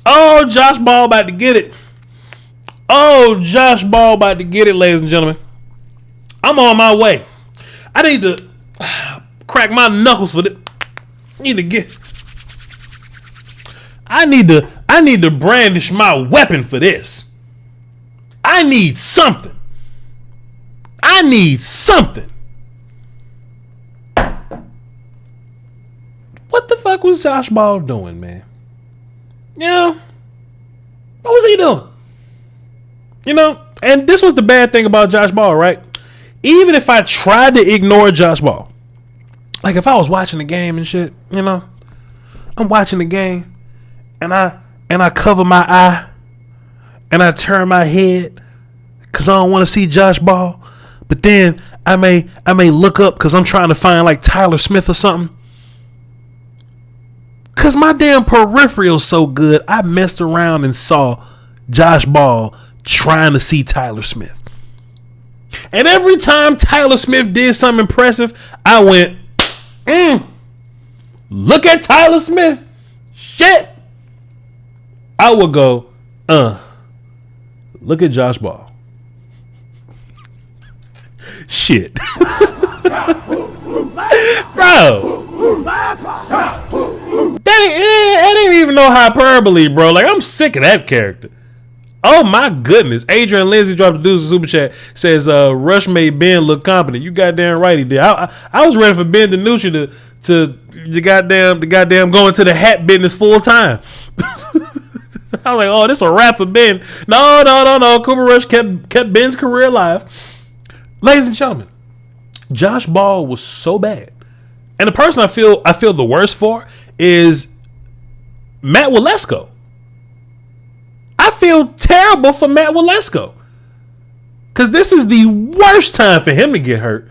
Oh, Josh Ball about to get it. Ladies and gentlemen. I'm on my way. I need to crack my knuckles for this. I need to brandish my weapon for this. I need something. What the fuck was Josh Ball doing, man? What was he doing? And this was the bad thing about Josh Ball, right? Even if I tried to ignore Josh Ball, like if I was watching the game and shit, I'm watching the game and I cover my eye and I turn my head because I don't want to see Josh Ball, but then I may look up because I'm trying to find like Tyler Smith or something. Cause my damn peripheral's so good, I messed around and saw Josh Ball trying to see Tyler Smith. And every time Tyler Smith did something impressive, I went, look at Tyler Smith. Shit. I would go, look at Josh Ball. Shit. Bro. That ain't even no hyperbole, bro. Like, I'm sick of that character. Oh my goodness. Adrian Lindsay dropped a deuce super chat. Says Rush made Ben look competent. You goddamn right he did. I was ready for Ben DiNucci to the goddamn go into the hat business full time. I was like, oh, this a wrap for Ben. No. Cooper Rush kept Ben's career alive. Ladies and gentlemen, Josh Ball was so bad. And the person I feel the worst for is Matt Walesko. I feel terrible for Matt Walesko. Because this is the worst time for him to get hurt.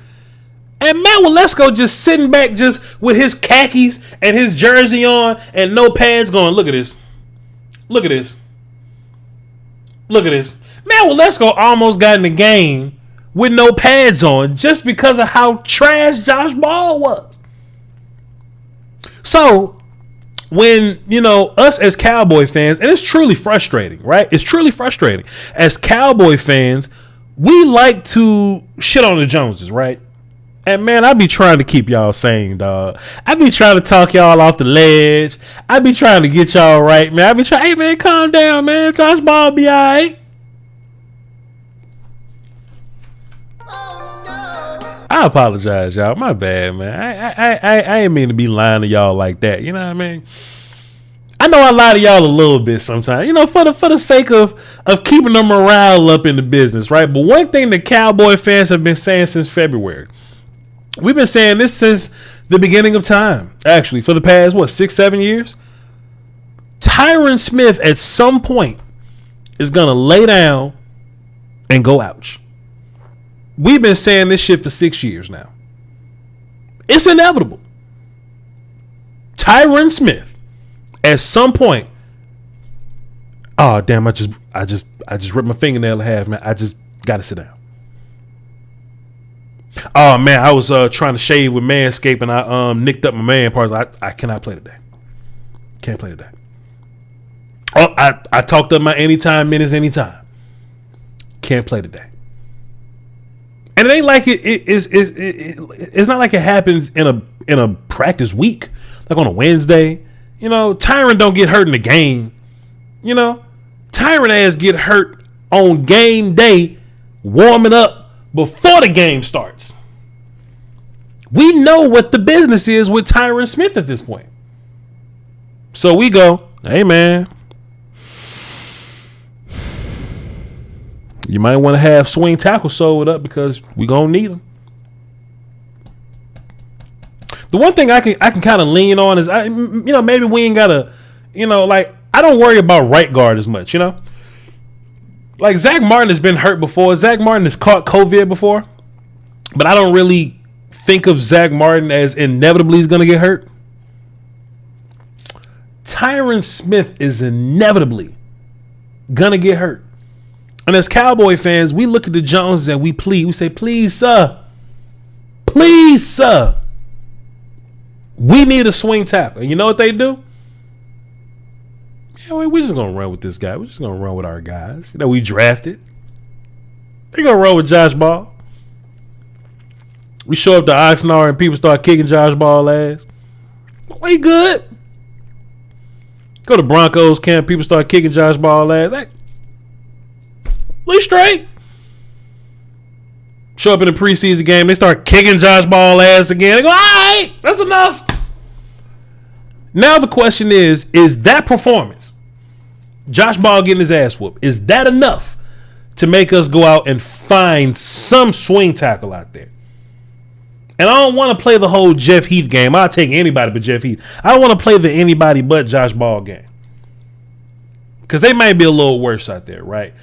And Matt Walesko just sitting back just with his khakis and his jersey on and no pads going, look at this. Look at this. Matt Walesko almost got in the game with no pads on just because of how trash Josh Ball was. So, when, us as Cowboy fans, and it's truly frustrating, right? It's truly frustrating. As Cowboy fans, we like to shit on the Joneses, right? And man, I be trying to keep y'all sane, dog. I be trying to talk y'all off the ledge. I be trying to get y'all right, man. I be trying, hey man, calm down, man. Josh Ball be all right. I apologize, y'all. My bad, man. I ain't mean to be lying to y'all like that. You know what I mean? I know I lie to y'all a little bit sometimes, for the sake of keeping the morale up in the business, right? But one thing the Cowboy fans have been saying since February, we've been saying this since the beginning of time, actually, for the past, 6-7 years? Tyron Smith at some point is going to lay down and go ouch. We've been saying this shit for 6 years now. It's inevitable. Tyron Smith, at some point, oh damn! I just ripped my fingernail in half, man. I just gotta sit down. Oh man, I was trying to shave with Manscaped and I nicked up my man parts. I cannot play today. Can't play today. Oh, I talked up my anytime minutes anytime. Can't play today. And it ain't like it's not like it happens in a practice week. like on a Wednesday. You know, Tyron don't get hurt in the game. You know, Tyron ass get hurt on game day, warming up before the game starts. We know what the business is with Tyron Smith at this point. So we go, hey man, you might want to have swing tackle sold up because we gonna need them. The one thing I can kind of lean on is maybe we ain't gotta, like I don't worry about right guard as much, Like Zach Martin has been hurt before. Zach Martin has caught COVID before, but I don't really think of Zach Martin as inevitably he's gonna get hurt. Tyron Smith is inevitably gonna get hurt. And as Cowboy fans, we look at the Joneses and we plead. We say, please, sir. Please, sir. We need a swing tackle. And you know what they do? Yeah, we're just going to run with this guy. We're just going to run with our guys. We drafted. They're going to run with Josh Ball. We show up to Oxnard and people start kicking Josh Ball ass. We good. Go to Broncos camp. People start kicking Josh Ball ass. Hey, we straight. Show up in the preseason game. They start kicking Josh Ball ass again. They go, all right, that's enough. Now the question is that performance, Josh Ball getting his ass whooped, is that enough to make us go out and find some swing tackle out there? And I don't want to play the whole Jeff Heath game. I'll take anybody but Jeff Heath. I don't want to play the anybody but Josh Ball game. Because they might be a little worse out there, right?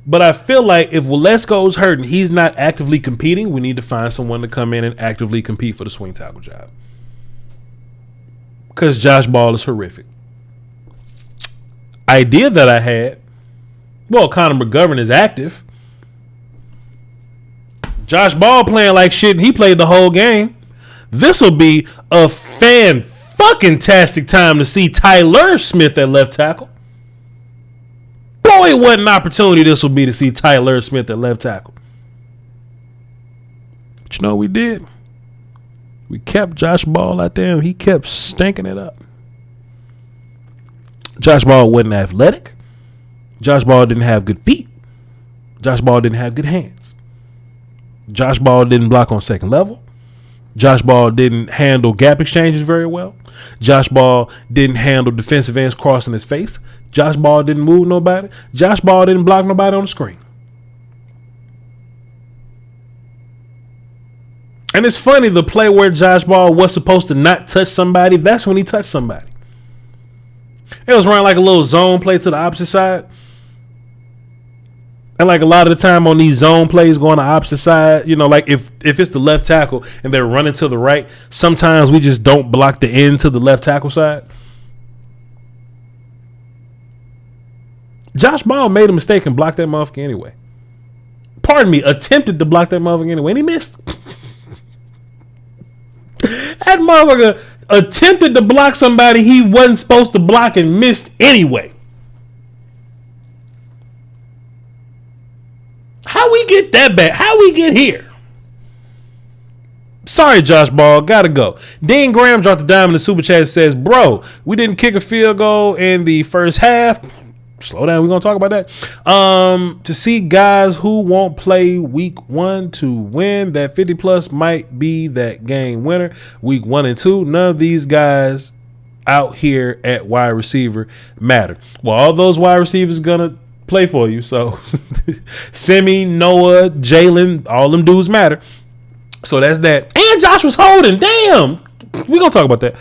But I feel like if Walesko's hurt and he's not actively competing, we need to find someone to come in and actively compete for the swing tackle job. Because Josh Ball is horrific. Idea that I had, well, Connor McGovern is active. Josh Ball playing like shit and he played the whole game. This will be a fan-fucking-tastic time to see Tyler Smith at left tackle. Boy, what an opportunity this will be to see Tyler Smith at left tackle. But you know what we did? We kept Josh Ball out there and he kept stinking it up. Josh Ball wasn't athletic. Josh Ball didn't have good feet. Josh Ball didn't have good hands. Josh Ball didn't block on second level. Josh Ball didn't handle gap exchanges very well. Josh Ball didn't handle defensive ends crossing his face. Josh Ball didn't move nobody. Josh Ball didn't block nobody on the screen. And it's funny, the play where Josh Ball was supposed to not touch somebody, that's when he touched somebody. It was running like a little zone play to the opposite side. And like a lot of the time on these zone plays going to opposite side, like if it's the left tackle and they're running to the right, sometimes we just don't block the end to the left tackle side. Josh Ball made a mistake and blocked that motherfucker anyway. Pardon me, attempted to block that motherfucker anyway, and he missed. That motherfucker attempted to block somebody he wasn't supposed to block and missed anyway. How we get that bad? How we get here? Sorry, Josh Ball. Gotta go. Dean Graham dropped the dime in the super chat and says, bro, we didn't kick a field goal in the first half. Slow down. We're going to talk about that. To see guys who won't play week 1 to win, that 50 plus might be that game winner. Week 1 and 2, none of these guys out here at wide receiver matter. Well, all those wide receivers going to play for you. So Semi, Noah, Jalen, all them dudes matter. So that's that. And Josh was holding. Damn. We're going to talk about that.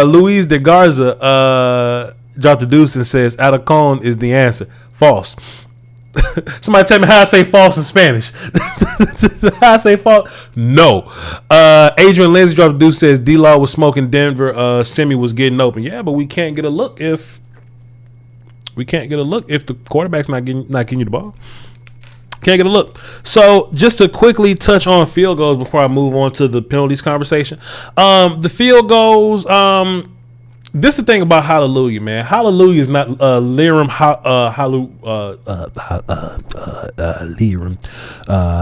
Luis de Garza dropped the deuce and says Alacon is the answer. False. Somebody tell me how I say false in Spanish. How I say false? No. Adrian Lindsay dropped the deuce, says D-Law was smoking Denver. Semi was getting open. Yeah, but we can't get a look if the quarterback's not getting you the ball. Can't get a look. So just to quickly touch on field goals before I move on to the penalties conversation. The field goals, this is the thing about Hallelujah, man. Hallelujah is not Liram Liram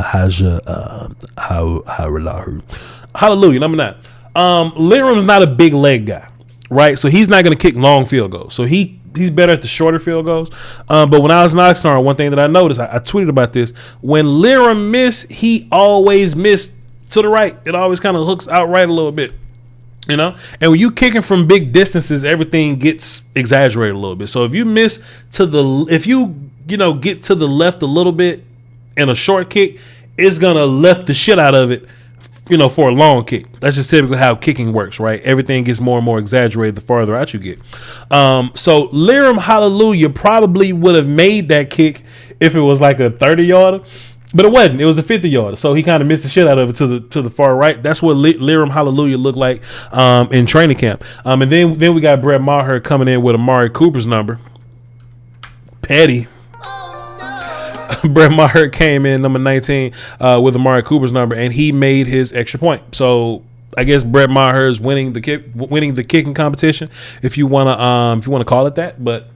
Haja Hallelujah. Number 9. Liram's not a big leg guy, right? So he's not going to kick long field goals. So he's better at the shorter field goals. But when I was in Oxnard, one thing that I noticed, I tweeted about this. When Liram missed, he always missed to the right. It always kind of hooks out right a little bit. You know, and when you kicking from big distances, everything gets exaggerated a little bit. So if you miss to if you get to the left a little bit in a short kick, it's gonna lift the shit out of it, for a long kick. That's just typically how kicking works, right? Everything gets more and more exaggerated the farther out you get. So Liram Hallelujah probably would have made that kick if it was like a 30-yarder. But it wasn't. It was a 50-yarder. So he kind of missed the shit out of it to the far right. That's what Liram Hallelujah looked like in training camp. And then we got Brett Maher coming in with Amari Cooper's number. Petty. Oh, no. Brett Maher came in number 19 with Amari Cooper's number, and he made his extra point. So I guess Brett Maher is winning the kicking competition, if you wanna call it that. But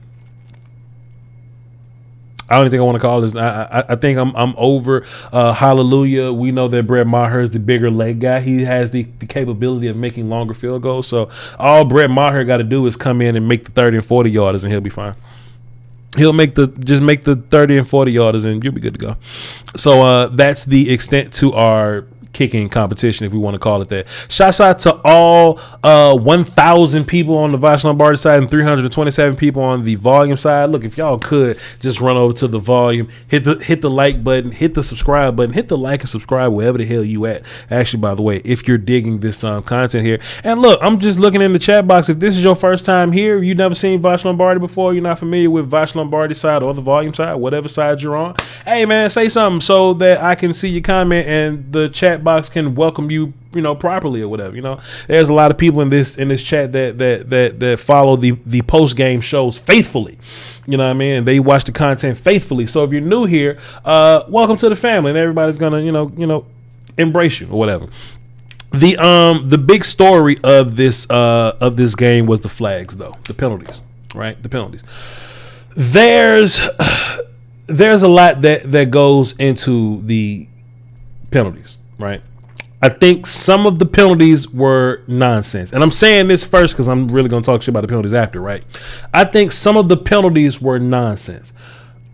I don't think I want to call this. I think I'm over Hallelujah. We know that Brett Maher is the bigger leg guy. He has the capability of making longer field goals. So all Brett Maher got to do is come in and make the 30 and 40 yarders, and he'll be fine. He'll make the 30 and 40 yarders, and you'll be good to go. So that's the extent to our kicking competition, if we want to call it that. Shouts out to all 1,000 people on the Voch Lombardi side and 327 people on the volume side. Look, if y'all could just run over to the volume, hit the like button, hit the subscribe button, hit the like and subscribe wherever the hell you at. Actually, by the way, if you're digging this content here, and look, I'm just looking in the chat box. If this is your first time here, you've never seen Voch Lombardi before, you're not familiar with Voch Lombardi side or the volume side, whatever side you're on, hey man, say something so that I can see your comment and the chat box can welcome you, properly or whatever. There's a lot of people in this chat that follow the post game shows faithfully. You know what I mean? They watch the content faithfully. So if you're new here, welcome to the family, and everybody's gonna embrace you or whatever. The big story of this game was the flags, though, the penalties, right? The penalties. There's a lot that goes into the penalties, right? I think some of the penalties were nonsense. And I'm saying this first because I'm really going to talk shit about the penalties after, right? I think some of the penalties were nonsense.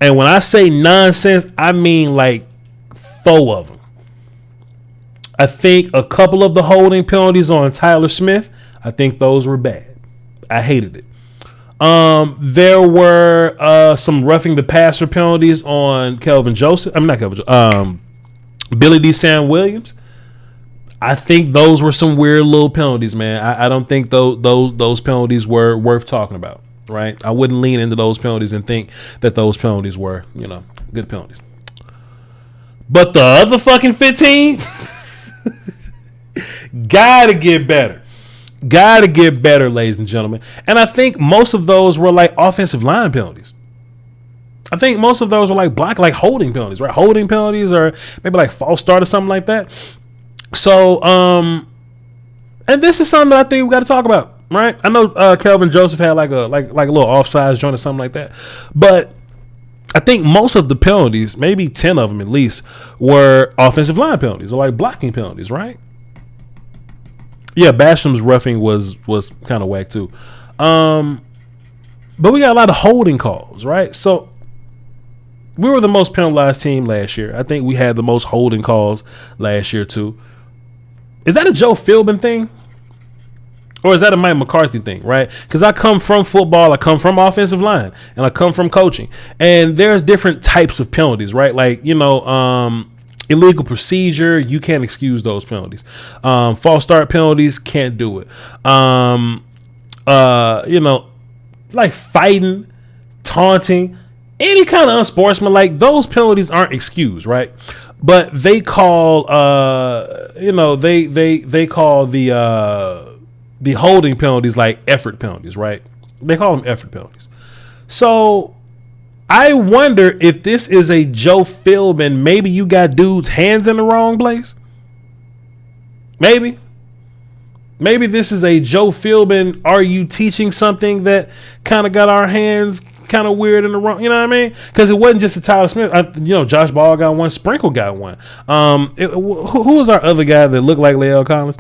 And when I say nonsense, I mean like 4 of them. I think a couple of the holding penalties on Tyler Smith, I think those were bad. I hated it. There were some roughing the passer penalties on Billy D. Sam Williams. I think those were some weird little penalties, man. I don't think those penalties were worth talking about, right? I wouldn't lean into those penalties and think that those penalties were, good penalties. But the other fucking 15 gotta get better. Gotta get better, ladies and gentlemen. And I think most of those were like offensive line penalties. I think most of those were like holding penalties, right? Holding penalties or maybe like false start or something like that. So, and this is something that I think we got to talk about, right? I know Kelvin Joseph had like a little offsides joint or something like that, but I think most of the penalties, maybe 10 of them at least, were offensive line penalties or like blocking penalties, right? Yeah, Basham's roughing was kind of whack too, but we got a lot of holding calls, right? So we were the most penalized team last year. I think we had the most holding calls last year too. Is that a Joe Philbin thing? Or is that a Mike McCarthy thing, right? Because I come from football, I come from offensive line, and I come from coaching. And there's different types of penalties, right? Like, illegal procedure, you can't excuse those penalties. False start penalties, can't do it. Like fighting, taunting, any kind of unsportsmanlike, those penalties aren't excused, right? But they call, they call the holding penalties like effort penalties, right? They call them effort penalties. So I wonder if this is a Joe Philbin, maybe you got dudes' hands in the wrong place. Maybe this is a Joe Philbin, are you teaching something that kind of got our hands kind of weird in the wrong, you know what I mean? Because it wasn't just a Tyler Smith. Josh Ball got one, Sprinkle got one. Who was our other guy that looked like Lael Collins?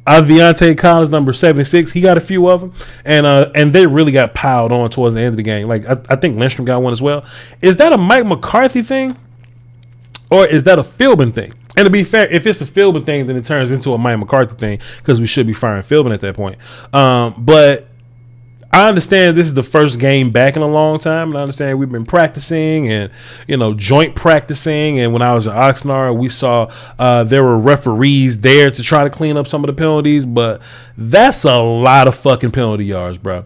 Aviante Collins, number 76, he got a few of them, and they really got piled on towards the end of the game. Like I think Lindstrom got one as well. Is that a Mike McCarthy thing, or is that a Philbin thing? And to be fair, if it's a Philbin thing, then it turns into a Mike McCarthy thing because we should be firing Philbin at that point. But I understand this is the first game back in a long time, and I understand we've been practicing and, joint practicing. And when I was at Oxnard, we saw there were referees there to try to clean up some of the penalties, but that's a lot of fucking penalty yards, bro.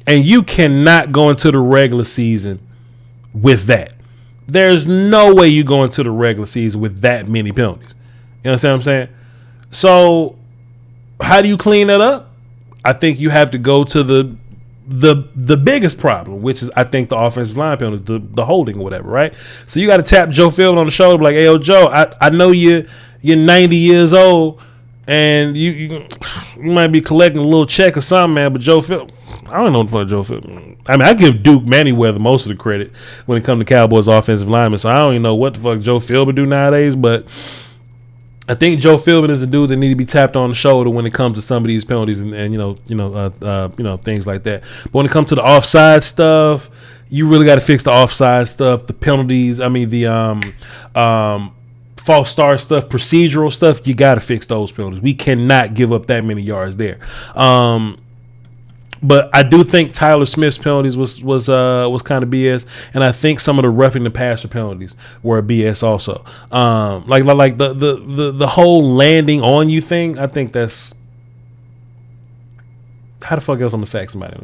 And you cannot go into the regular season with that. There's no way you go into the regular season with that many penalties. You understand what I'm saying? So how do you clean that up? I think you have to go to the biggest problem, which is, I think, the offensive line penalties, the holding or whatever, right? So you got to tap Joe Philbin on the shoulder, like, hey, yo, Joe, I know you're 90 years old and you might be collecting a little check or something, man, but Joe Philbin, I don't know what the fuck Joe Philbin. I mean, I give Duke Manyweather most of the credit when it comes to Cowboys offensive linemen, so I don't even know what the fuck Joe Philbin do nowadays, but I think Joe Philbin is a dude that need to be tapped on the shoulder when it comes to some of these penalties and things like that. But when it comes to the offside stuff, you really got to fix the offside stuff, the penalties. I mean, the false start stuff, procedural stuff. You got to fix those penalties. We cannot give up that many yards there. But I do think Tyler Smith's penalties was kind of BS, and I think some of the roughing the passer penalties were BS also. Like the whole landing on you thing. I think that's, how the fuck else I'm gonna sack somebody?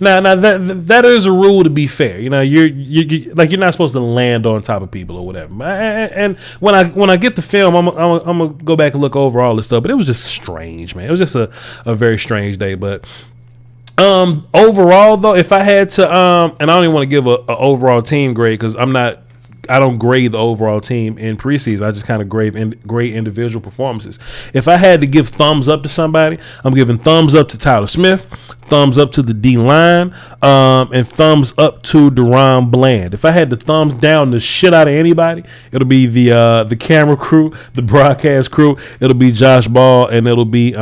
Now that is a rule, to be fair. You're not supposed to land on top of people or whatever. And when I get the film, I'm gonna go back and look over all this stuff. But it was just strange, man. It was just a very strange day, but. Overall though, if I had to, and I don't even want to give a overall team grade because I don't grade the overall team in preseason. I just kind of grade individual performances. If I had to give thumbs up to somebody, I'm giving thumbs up to Tyler Smith, thumbs up to the D line, and thumbs up to Deron Bland. If I had to thumbs down the shit out of anybody, it'll be the camera crew, the broadcast crew. It'll be Josh Ball, and it'll be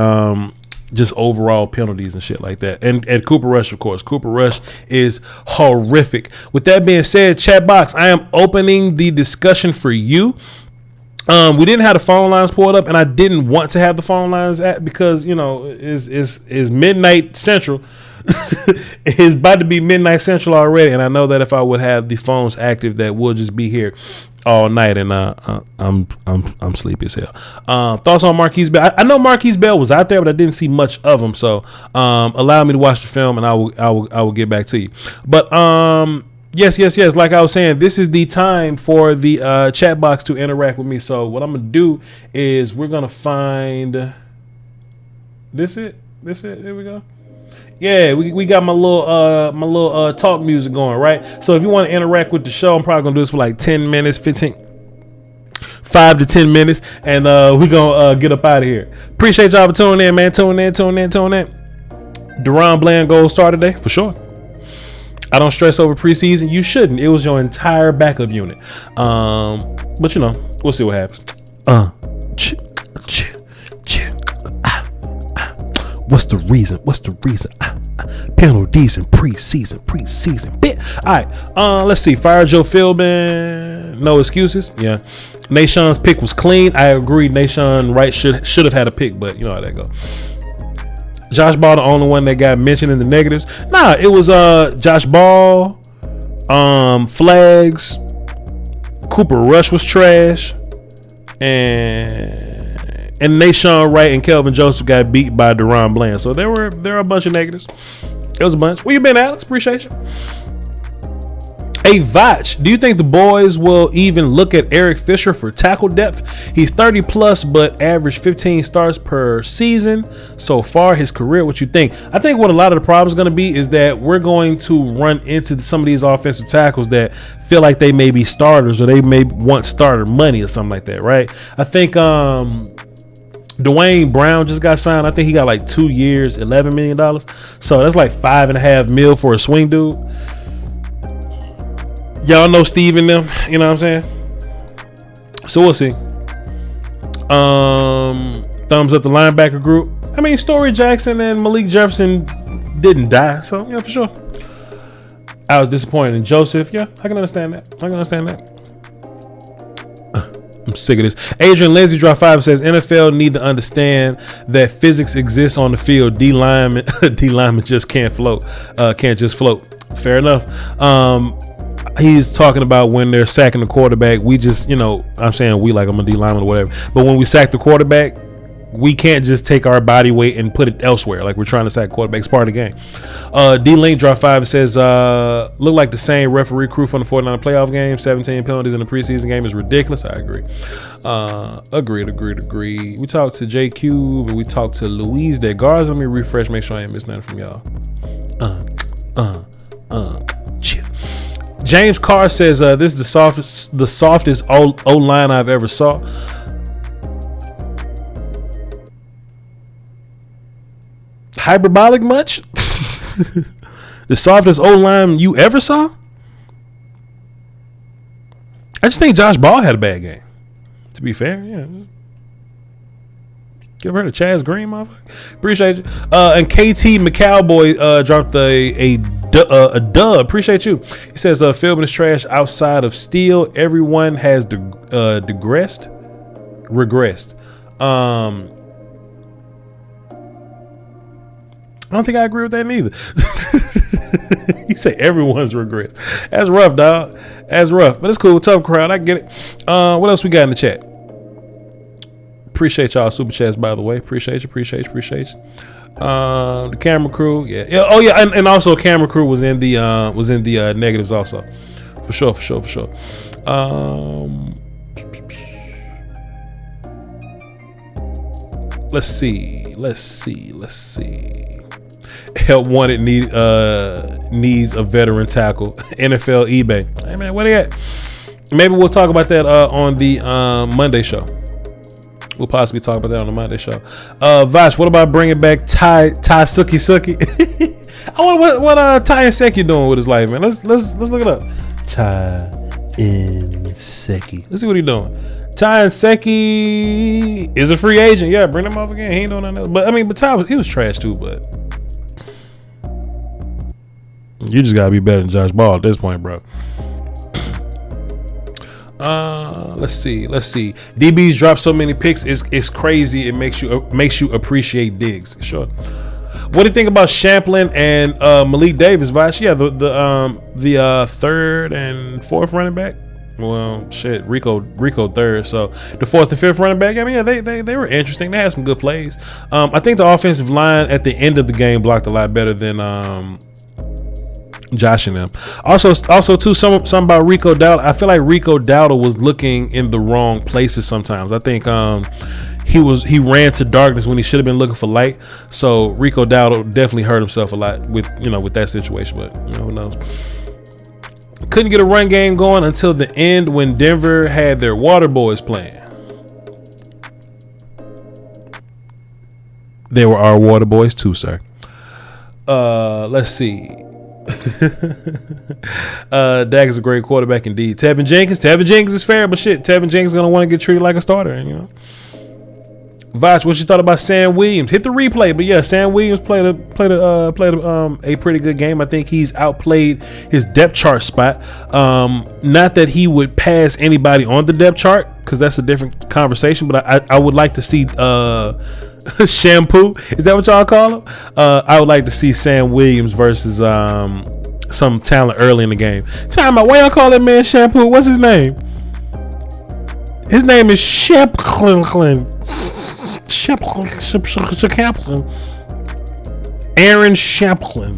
just overall penalties and shit like that. And Cooper Rush, of course. Cooper Rush is horrific. With that being said, chat box, I am opening the discussion for you. We didn't have the phone lines pulled up, and I didn't want to have the phone lines because, is midnight central. It's about to be midnight central already, and I know that if I would have the phones active, that we'll just be here all night, and I'm sleepy as hell. Thoughts on Marquise Bell? I know Marquise Bell was out there, but I didn't see much of him. So allow me to watch the film, and I will get back to you. But yes. Like I was saying, this is the time for the chat box to interact with me. So what I'm gonna do is we're gonna find this. Here we go. Yeah, we got my little talk music going, right? So if you want to interact with the show, I'm probably gonna do this for like 10 minutes, 5 to 10 minutes, and we're gonna get up out of here. Appreciate y'all for tuning in, man. Tune in. Deron Bland goal star today, for sure. I don't stress over preseason. You shouldn't. It was your entire backup unit. But we'll see what happens. What's the reason? Penalties in preseason bit. All right. Let's see. Fire Joe Philbin. No excuses. Yeah. Nashawn's pick was clean. I agree. Nashawn Wright should have had a pick, but you know how that goes. Josh Ball, the only one that got mentioned in the negatives. Nah, it was Josh Ball, flags. Cooper Rush was trash, and Nashawn Wright and Kelvin Joseph got beat by Deron Bland. So there are a bunch of negatives. It was a bunch. Where you been, Alex? Appreciate you. Hey, Voch, do you think the boys will even look at Eric Fisher for tackle depth? He's 30 plus, but averaged 15 starts per season so far his career. What you think? I think what a lot of the problem is going to be is that we're going to run into some of these offensive tackles that feel like they may be starters or they may want starter money or something like that, right? I think Dwayne Brown just got signed. I think he got like 2 years, $11 million. So that's like $5.5 million for a swing dude. Y'all know Steve and them, you know what I'm saying? So we'll see. Thumbs up the linebacker group. I mean, Story Jackson and Malik Jefferson didn't die, so yeah, for sure. I was disappointed in Joseph. Yeah, I can understand that. I'm sick of this. Adrian Lindsay drop 5 and says NFL need to understand that physics exists on the field. D lineman just can't float. Can't just float. Fair enough. He's talking about when they're sacking the quarterback. We just, I'm saying we, like I'm a D lineman or whatever. But when we sack the quarterback, we can't just take our body weight and put it elsewhere. Like we're trying to sack quarterback. It's part of the game. D-Link drop 5 says, look like the same referee crew from the 49 playoff game. 17 penalties in the preseason game is ridiculous. I agree. Agreed. We talked to JQ and we talked to Louise Garza. Let me refresh, make sure I ain't missing nothing from y'all. Chill. James Carr says, this is the softest O-line I've ever saw. Hyperbolic much? The softest O-line you ever saw? I just think Josh Ball had a bad game. To be fair, yeah. Give her to Chaz Green, motherfucker. Appreciate you. And KT McCowboy dropped a dub. Appreciate you. He says, Philbin is trash outside of Steele. Everyone has regressed. I don't think I agree with that neither. You say everyone's regrets. That's rough, dog. That's rough. But it's cool. Tough crowd. I get it. What else we got in the chat? Appreciate y'all super chats, by the way. Appreciate you. The camera crew. Yeah. Oh yeah. And also camera crew was in the negatives also. For sure. Let's see. Help wanted needs a veteran tackle. NFL eBay. Hey man, where they at? Maybe we'll talk about that on the Monday show. We'll possibly talk about that on the Monday show. Voch, what about bringing back Ty Suki? I wonder what Ty and Seki doing with his life, man. Let's look it up. Ty and Seki. Let's see what he's doing. Ty and Seki is a free agent. Yeah, bring him off again. He ain't doing nothing else. But Ty he was trash too. But you just gotta be better than Josh Ball at this point, bro. Let's see. DBs drop so many picks. It's crazy. It makes you appreciate Diggs. Sure. What do you think about Champlin and Malik Davis, Voch? Yeah, the third and fourth running back. Well, shit, Rico third. So the fourth and fifth running back. I mean, yeah, they were interesting. They had some good plays. I think the offensive line at the end of the game blocked a lot better than Josh and them. Also too, something about Rico Dowdle. I feel like Rico Dowdle was looking in the wrong places sometimes. I think he ran to darkness when he should have been looking for light. So Rico Dowdle definitely hurt himself a lot with that situation. But who knows? Couldn't get a run game going until the end when Denver had their water boys playing. They were our water boys too, sir. Let's see. Dak is a great quarterback indeed. Tevin Jenkins is fair, but shit, Tevin Jenkins is gonna want to get treated like a starter, Voch, what you thought about Sam Williams? Hit the replay, but yeah, Sam Williams played a pretty good game. I think he's outplayed his depth chart spot. Not that he would pass anybody on the depth chart, because that's a different conversation. But I would like to see Shampoo. Is that what y'all call him? I would like to see Sam Williams versus some talent early in the game. Time out. Why y'all call that man Shampoo? What's his name? His name is Shepklin. Aaron Shaplin.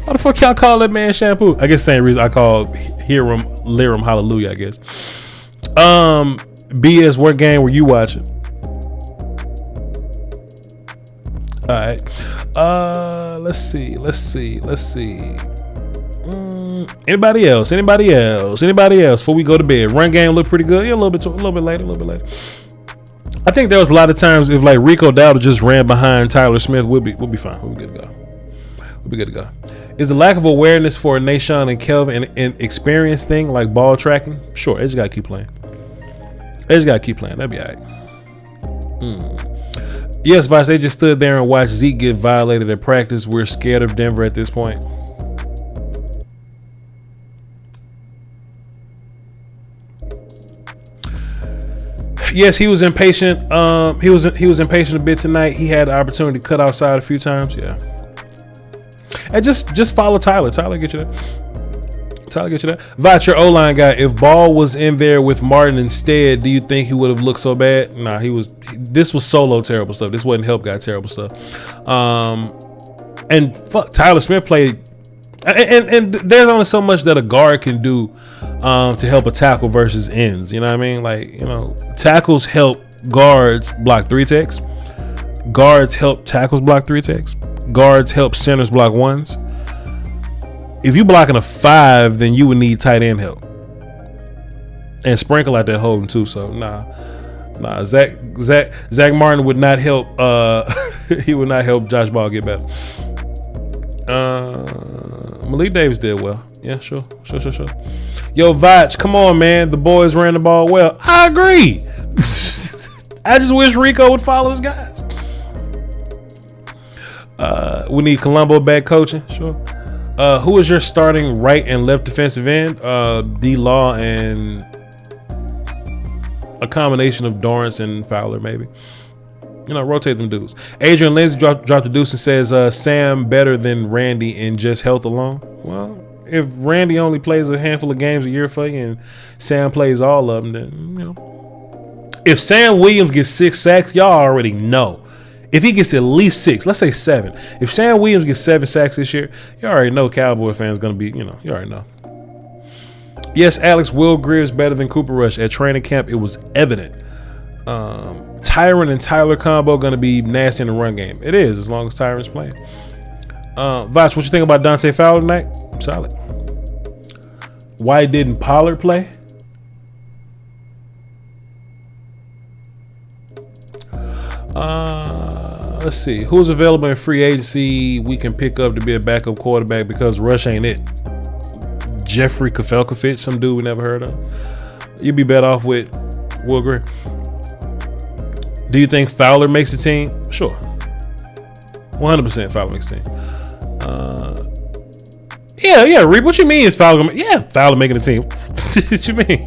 Why the fuck y'all call that man Shampoo? I guess same reason I call Hiram Liram Hallelujah, I guess. BS, what game were you watching? Alright. Let's see. Anybody else? Before we go to bed. Run game looked pretty good. Yeah, a little bit later. I think there was a lot of times if like Rico Dowdle just ran behind Tyler Smith, we'll be fine. We'll be good to go. Is the lack of awareness for Nashawn and Kelvin an experience thing like ball tracking? Sure, they just gotta keep playing. That'd be all right. Yes, Voch, they just stood there and watched Zeke get violated at practice. We're scared of Denver at this point. Yes, he was impatient. He was impatient a bit tonight. He had the opportunity to cut outside a few times. Yeah. And just follow Tyler. Tyler get you that. Voch, your O-line guy. If Ball was in there with Martin instead, do you think he would have looked so bad? Nah, this was solo terrible stuff. This wasn't help guy terrible stuff. And fuck, Tyler Smith played. And there's only so much that a guard can do to help a tackle versus ends. You know what I mean? Like, tackles help guards block 3 techs. Guards help tackles block 3 techs. Guards help centers block 1s. If you blocking a 5, then you would need tight end help. And sprinkle out that holding too. So nah. Zach Martin would not help. He would not help Josh Ball get better. Malik Davis did well. Yeah, sure. Yo, Voch, come on, man. The boys ran the ball well. I agree. I just wish Rico would follow his guys. We need Colombo back coaching. Sure. Who is your starting right and left defensive end? D-Law and a combination of Dorrance and Fowler, maybe. Rotate them dudes. Adrian Lindsay dropped the deuce and says, Sam better than Randy in just health alone. Well, if Randy only plays a handful of games a year for you and Sam plays all of them, then, If Sam Williams gets 6 sacks, y'all already know. If he gets at least 6, let's say 7. If Sam Williams gets 7 sacks this year, you already know Cowboy fans going to be, you already know. Yes, Alex, Will Greer's better than Cooper Rush. At training camp, it was evident. Tyron and Tyler combo going to be nasty in the run game. It is, as long as Tyron's playing. Voch, what you think about Dante Fowler tonight? Solid. Why didn't Pollard play? Let's see. Who's available in free agency we can pick up to be a backup quarterback because Rush ain't it? Jeffrey Kafelkovich, some dude we never heard of. You'd be better off with Will Greer. Do you think Fowler makes the team? Sure. 100% Fowler makes the team. Yeah, Reap. What you mean is Fowler? Fowler making the team. What you mean?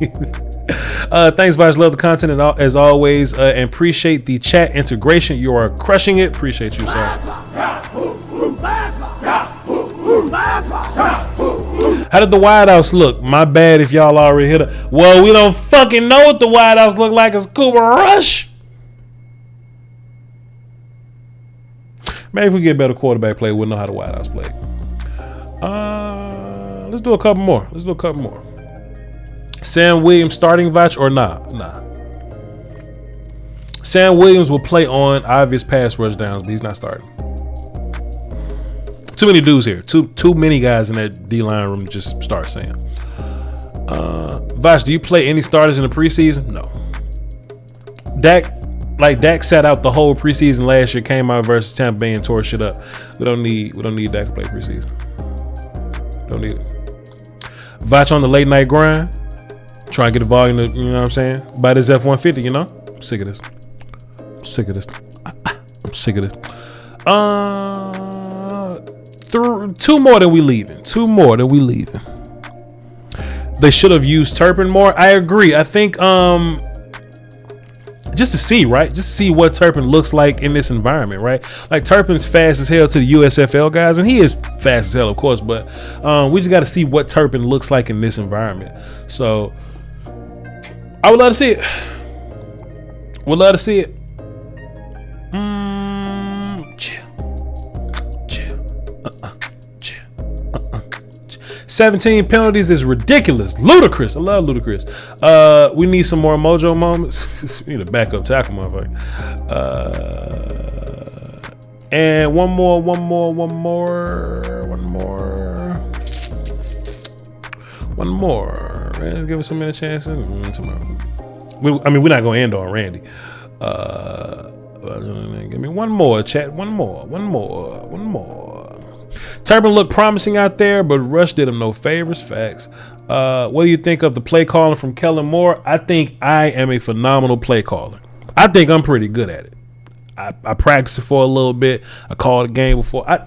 Thanks, Voch. Love the content as always, and appreciate the chat integration. You are crushing it. Appreciate you, sir. How did the wideouts look? My bad if y'all already hit it. Well, we don't fucking know what the wideouts look like. It's Cooper Rush. Maybe if we get better quarterback play, we'll know how the wideouts play. Let's do a couple more. Sam Williams starting, Voch, or nah? Sam Williams will play on obvious pass rush downs, but he's not starting. Too many dudes here. Too many guys in that D-line room to just start Sam. Voch, do you play any starters in the preseason? No. Dak sat out the whole preseason last year, came out versus Tampa Bay and tore shit up. We don't need Dak to play preseason. Don't need it. Voch on the late night grind. Try and get the volume to, you know what I'm saying? Buy this F-150, I'm sick of this. I'm sick of this. Two more than we leaving. They should have used Turpin more. I agree. I think just to see, right? Just to see what Turpin looks like in this environment, right? Like Turpin's fast as hell to the USFL guys, and he is fast as hell, of course, but we just got to see what Turpin looks like in this environment. So I would love to see it. Chill. 17 penalties is ridiculous. Ludicrous. I love ludicrous. We need some more mojo moments. We need a backup tackle, motherfucker. And one more. Let's give us some minute chances. We're not going to end on Randy. Give me one more, chat. One more. Turpin looked promising out there, but Rush did him no favors. Facts. What do you think of the play calling from Kellen Moore? I think I am a phenomenal play caller. I think I'm pretty good at it. I practiced it for a little bit. I called a game before. I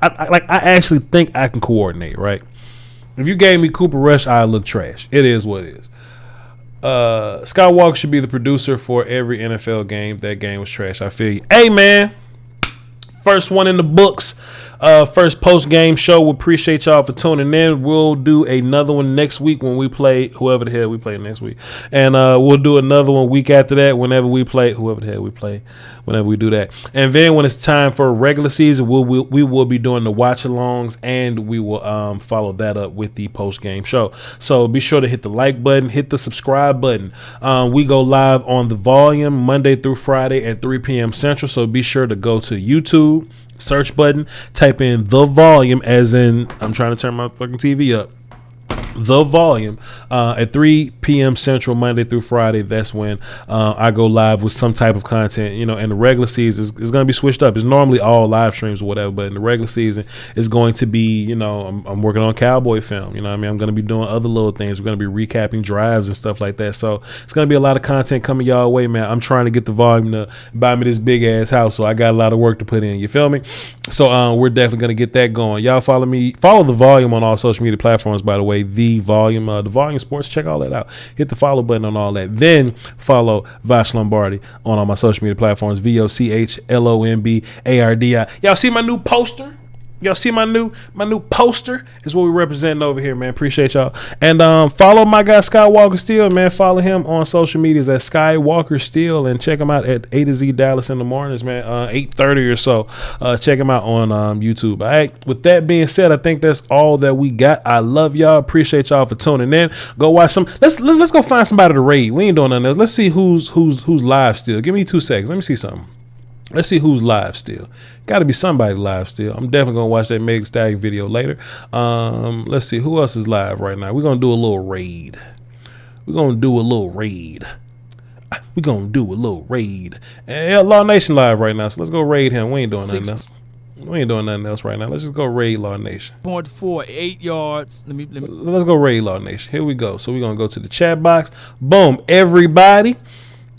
actually think I can coordinate, right? If you gave me Cooper Rush, I look trash. It is what it is. Skywalker should be the producer for every NFL game. That game was trash. I feel you. Hey, man. First one in the books. First post-game show. We appreciate y'all for tuning in. We'll do another one next week when we play whoever the hell we play next week. And we'll do another one week after that whenever we play whoever the hell we play whenever we do that. And then when it's time for regular season, we will be doing the watch-alongs, and we will follow that up with the post-game show. So be sure to hit the like button, hit the subscribe button. We go live on the Volume Monday through Friday at 3 p.m. Central, so be sure to go to YouTube, search button, type in The Volume, as in I'm trying to turn my fucking TV up. The Volume at 3 p.m. Central, Monday through Friday. That's when I go live with some type of content, you know. And the regular season is going to be switched up. It's normally all live streams or whatever, but in the regular season, it's going to be, you know, I'm working on Cowboy film. You know what I mean? I'm going to be doing other little things. We're going to be recapping drives and stuff like that. So it's going to be a lot of content coming y'all way, man. I'm trying to get the Volume to buy me this big ass house, so I got a lot of work to put in. You feel me? So we're definitely going to get that going. Y'all follow the Volume on all social media platforms, by the way. The Volume Sports, check all that out. Hit the follow button on all that. Then follow Voch Lombardi on all my social media platforms. VOCHLOMBARDI. Y'all see my new poster? Y'all see my new poster is what we're representing over here, man. Appreciate y'all. And follow my guy Skywalker Steele, man. Follow him on social medias at Skywalker Steele, and check him out at A to Z Dallas in the mornings, man. 8:30 or so. Check him out on YouTube. All right. With that being said, I think that's all that we got. I love y'all. Appreciate y'all for tuning in. Go watch some. Let's go find somebody to raid. We ain't doing nothing else. Let's see who's live still. Give me 2 seconds. Let me see something. Let's see who's live still. Got to be somebody live still. I'm definitely going to watch that Meg Stallion video later. Let's see who else is live right now. We're going to do a little raid. And Law Nation live right now, so let's go raid him. We ain't doing nothing else. Right now. Let's just go raid Law Nation. 0.48 yards. Let's go raid Law Nation. Here we go. So we're going to go to the chat box. Boom. Everybody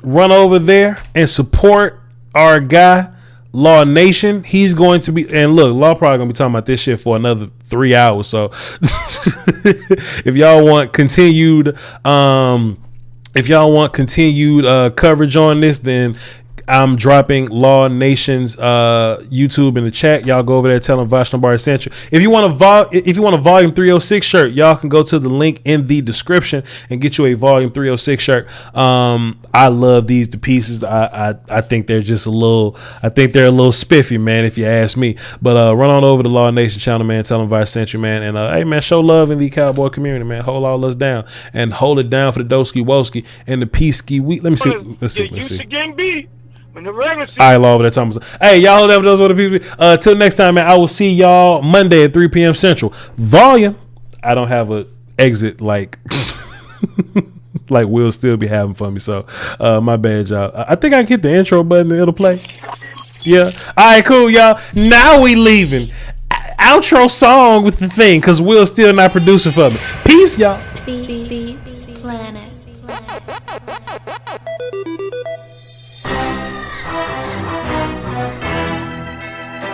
run over there and support our guy, Law Nation. He's going to be, and look, Law probably gonna be talking about this shit for another 3 hours. So if y'all want continued coverage on this, then I'm dropping Law Nation's YouTube in the chat. Y'all go over there, tell them Voch Lombardi sent you. If you want a Volume 306 shirt, y'all can go to the link in the description and get you a Volume 306 shirt. I love these to pieces. I think they're just a little spiffy, man, if you ask me. But run on over to Law Nation channel, man. Tell them Voch sent you, man. And hey, man, show love in the Cowboy community, man. Hold all us down and hold it down for the Doski Woski and the Peace-ski week. Let me see. All right, Law, over that time. Hey, y'all hold up those other people. Till next time, man. I will see y'all Monday at 3 p.m. Central. Volume. I don't have a exit like Will still be having for me. So my bad, y'all. I think I can hit the intro button and it'll play. Yeah. All right, cool, y'all. Now we leaving. Outro song with the thing, because Will's still not producing for me. Peace, y'all. Beats Planet.